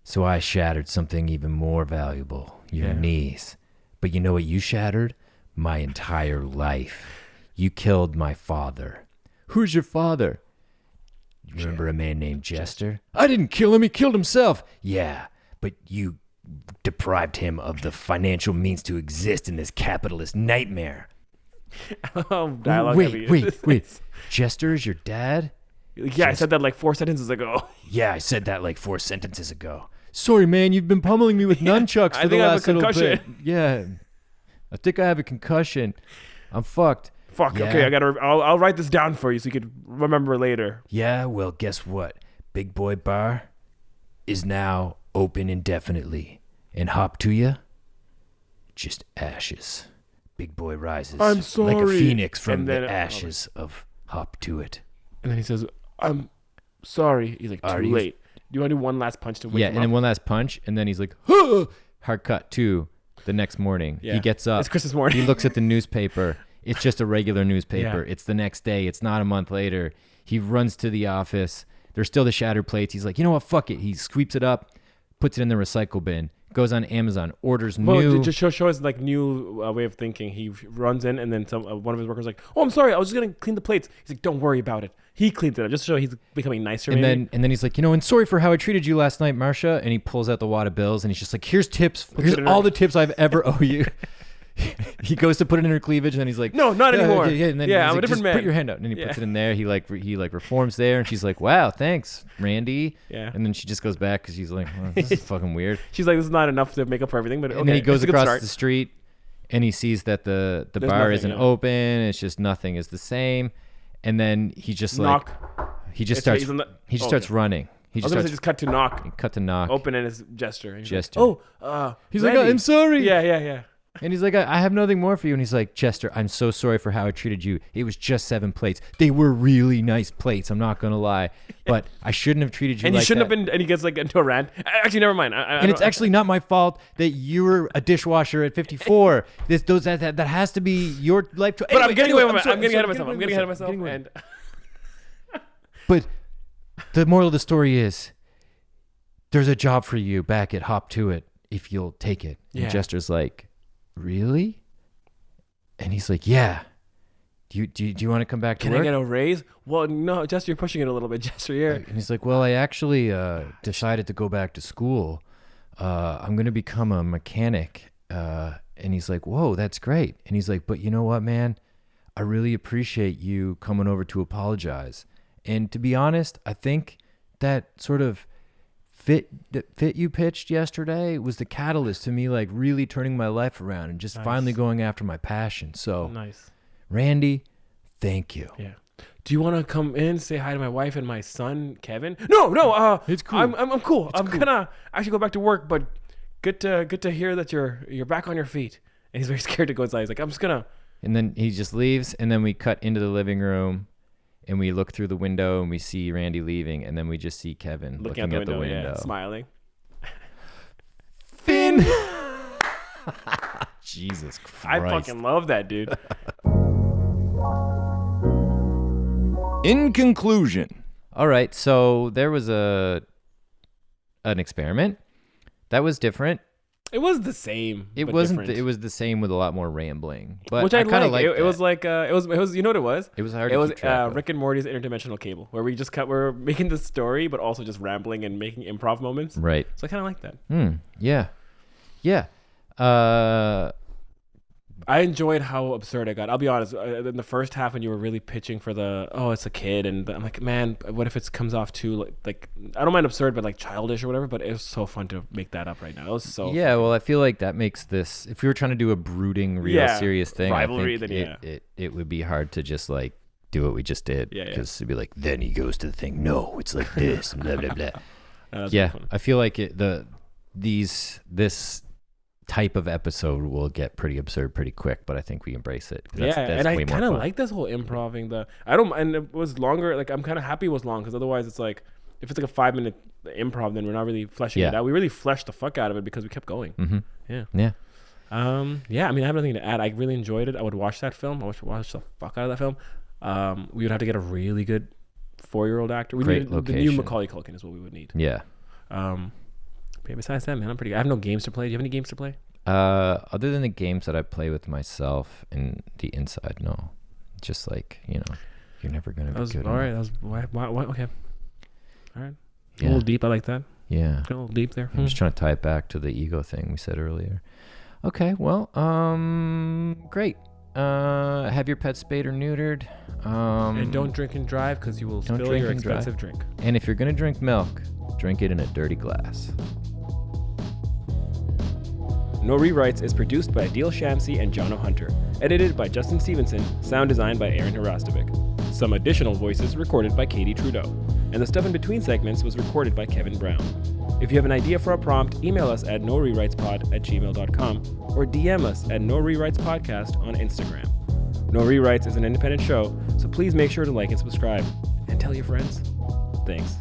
So I shattered something even more valuable, your knees. But you know what you shattered? My entire life. You killed my father. Who's your father? You remember a man named Jester? I didn't kill him. He killed himself. Yeah, but you deprived him of the financial means to exist in this capitalist nightmare. Dialogue Wait. Jester is your dad? Yeah, I said that like 4 sentences ago. Yeah, I said that like 4 sentences ago. Sorry, man, you've been pummeling me with nunchucks for the last little bit. Yeah, I think I have a concussion. I'm fucked. Fuck. Yeah. Okay, I'll write this down for you so you could remember later. Yeah, well, guess what? Big Boy Bar is now open indefinitely. And hop to ya, just ashes. Big Boy rises. I'm sorry. Like a phoenix from And then- the ashes of hop to it. And then he says, I'm sorry. He's like, too late. Do you want to do one last punch to wake him and up? then one last punch, and then he's like, huh! Hard cut to the next morning. Yeah. He gets up. It's Christmas morning. He looks at the newspaper. It's just a regular newspaper. Yeah. It's the next day. It's not a month later. He runs to the office. There's still the shattered plates. He's like, you know what? Fuck it. He sweeps it up, puts it in the recycle bin, goes on Amazon, orders new. Just show his like new way of thinking. He runs in, and then one of his workers is like, "Oh, I'm sorry, I was just gonna clean the plates." He's like, "Don't worry about it." He cleans it up just to show he's becoming nicer. And maybe. then he's like, you know, and sorry for how I treated you last night, Marcia. And he pulls out the wad of bills, and he's just like, here's tips. Here's all the tips I've ever owe you. He goes to put it in her cleavage, and then he's like, no, not anymore. Yeah, and then I'm like, a different man. Put your hand out, and he puts it in there. He reforms there, and she's like, wow, thanks, Randy. Yeah. And then she just goes back because she's like, oh, this is fucking weird. She's like, this is not enough to make up for everything, but And then he goes across the street, and he sees that the bar isn't open. It's just nothing is the same. And then he just like he just starts running. He just cut to knock. Cut to knock. Open in his gesture. He's Gesture. Like, he's Randy. like, I'm sorry. Yeah. And he's like, I have nothing more for you. And he's like, Chester, I'm so sorry for how I treated you. It was just 7 plates. They were really nice plates. I'm not gonna lie, but I shouldn't have treated you. And like you shouldn't that. have been. And he gets like into a rant. Actually, never mind. And it's actually not my fault that you were a dishwasher at 54. That has to be your life choice. But I'm getting away with it. I'm getting ahead of myself. And But the moral of the story is, there's a job for you back at Hop to It if you'll take it. And Jester's like, really? And he's like, yeah. Do you want to come back to work? Can I get a raise? Well, no, Jester, you're pushing it a little bit, Jester. And he's like, well, I actually decided to go back to school. I'm going to become a mechanic. And he's like, whoa, that's great. And he's like, but you know what, man? I really appreciate you coming over to apologize. And to be honest, I think that sort of fit you pitched yesterday was the catalyst to me like really turning my life around and just finally going after my passion. So nice. Randy, thank you. Yeah. Do you want to come in, say hi to my wife and my son, Kevin? No. It's cool. I'm cool. I'm gonna actually go back to work, but good to hear that you're back on your feet. And he's very scared to go inside. He's like, I'm just gonna. And then he just leaves, and then we cut into the living room, and we look through the window, and we see Randy leaving, and then we just see Kevin looking at the window. Yeah, smiling. Finn. Jesus Christ. I fucking love that, dude. In conclusion. All right, so there was an experiment that was different. It was the same. It but wasn't. different. It was the same with a lot more rambling. But Which I kind of like. like It was like it was. You know what it was? It was hard. It to was keep track of. Rick and Morty's interdimensional cable, where we just we're making the story, but also just rambling and making improv moments. Right. So I kind of like that. Yeah. Yeah. I enjoyed how absurd it got. I'll be honest. In the first half, when you were really pitching for it's a kid, and I'm like, man, what if it comes off too like I don't mind absurd, but like childish or whatever. But it was so fun to make that up right now. It was so yeah. Well, I feel like that makes this. If we were trying to do a brooding, real serious thing, rivalry, I think then it would be hard to just like do what we just did. Yeah, Because it'd be like, then he goes to the thing. No, it's like this. Blah blah blah. yeah. I feel like this type of episode will get pretty absurd pretty quick, but I think we embrace it. That's and I way more kind of fun. like this whole improving. And it was longer. Like I'm kind of happy it was long, because otherwise it's like if it's like a 5-minute improv, then we're not really fleshing it out. We really fleshed the fuck out of it because we kept going. Mm-hmm. Yeah. Yeah. Yeah. I mean, I have nothing to add. I really enjoyed it. I would watch that film. I would watch the fuck out of that film. We would have to get a really good 4-year-old actor. We Great need location. the new Macaulay Culkin is what we would need. Yeah. But besides that, man, I'm pretty good. I have no games to play. Do you have any games to play? Other than the games that I play with myself and the inside, no. Just like, you're never gonna be good. All right. That was why, okay. All right. Yeah. A little deep. I like that. Yeah. A little deep there. I'm just trying to tie it back to the ego thing we said earlier. Okay, well, great. Have your pets spayed or neutered. And don't drink and drive, because you will spill your expensive drink. And if you're gonna drink milk, drink it in a dirty glass. No Rewrites is produced by Adeel Shamsi and Jono Hunter. Edited by Justin Stevenson. Sound designed by Aaron Harastovic. Some additional voices recorded by Katie Trudeau. And the stuff in between segments was recorded by Kevin Brown. If you have an idea for a prompt, email us at norewritespod@gmail.com or DM us at No Rewrites Podcast on Instagram. No Rewrites is an independent show, so please make sure to like and subscribe. And tell your friends. Thanks.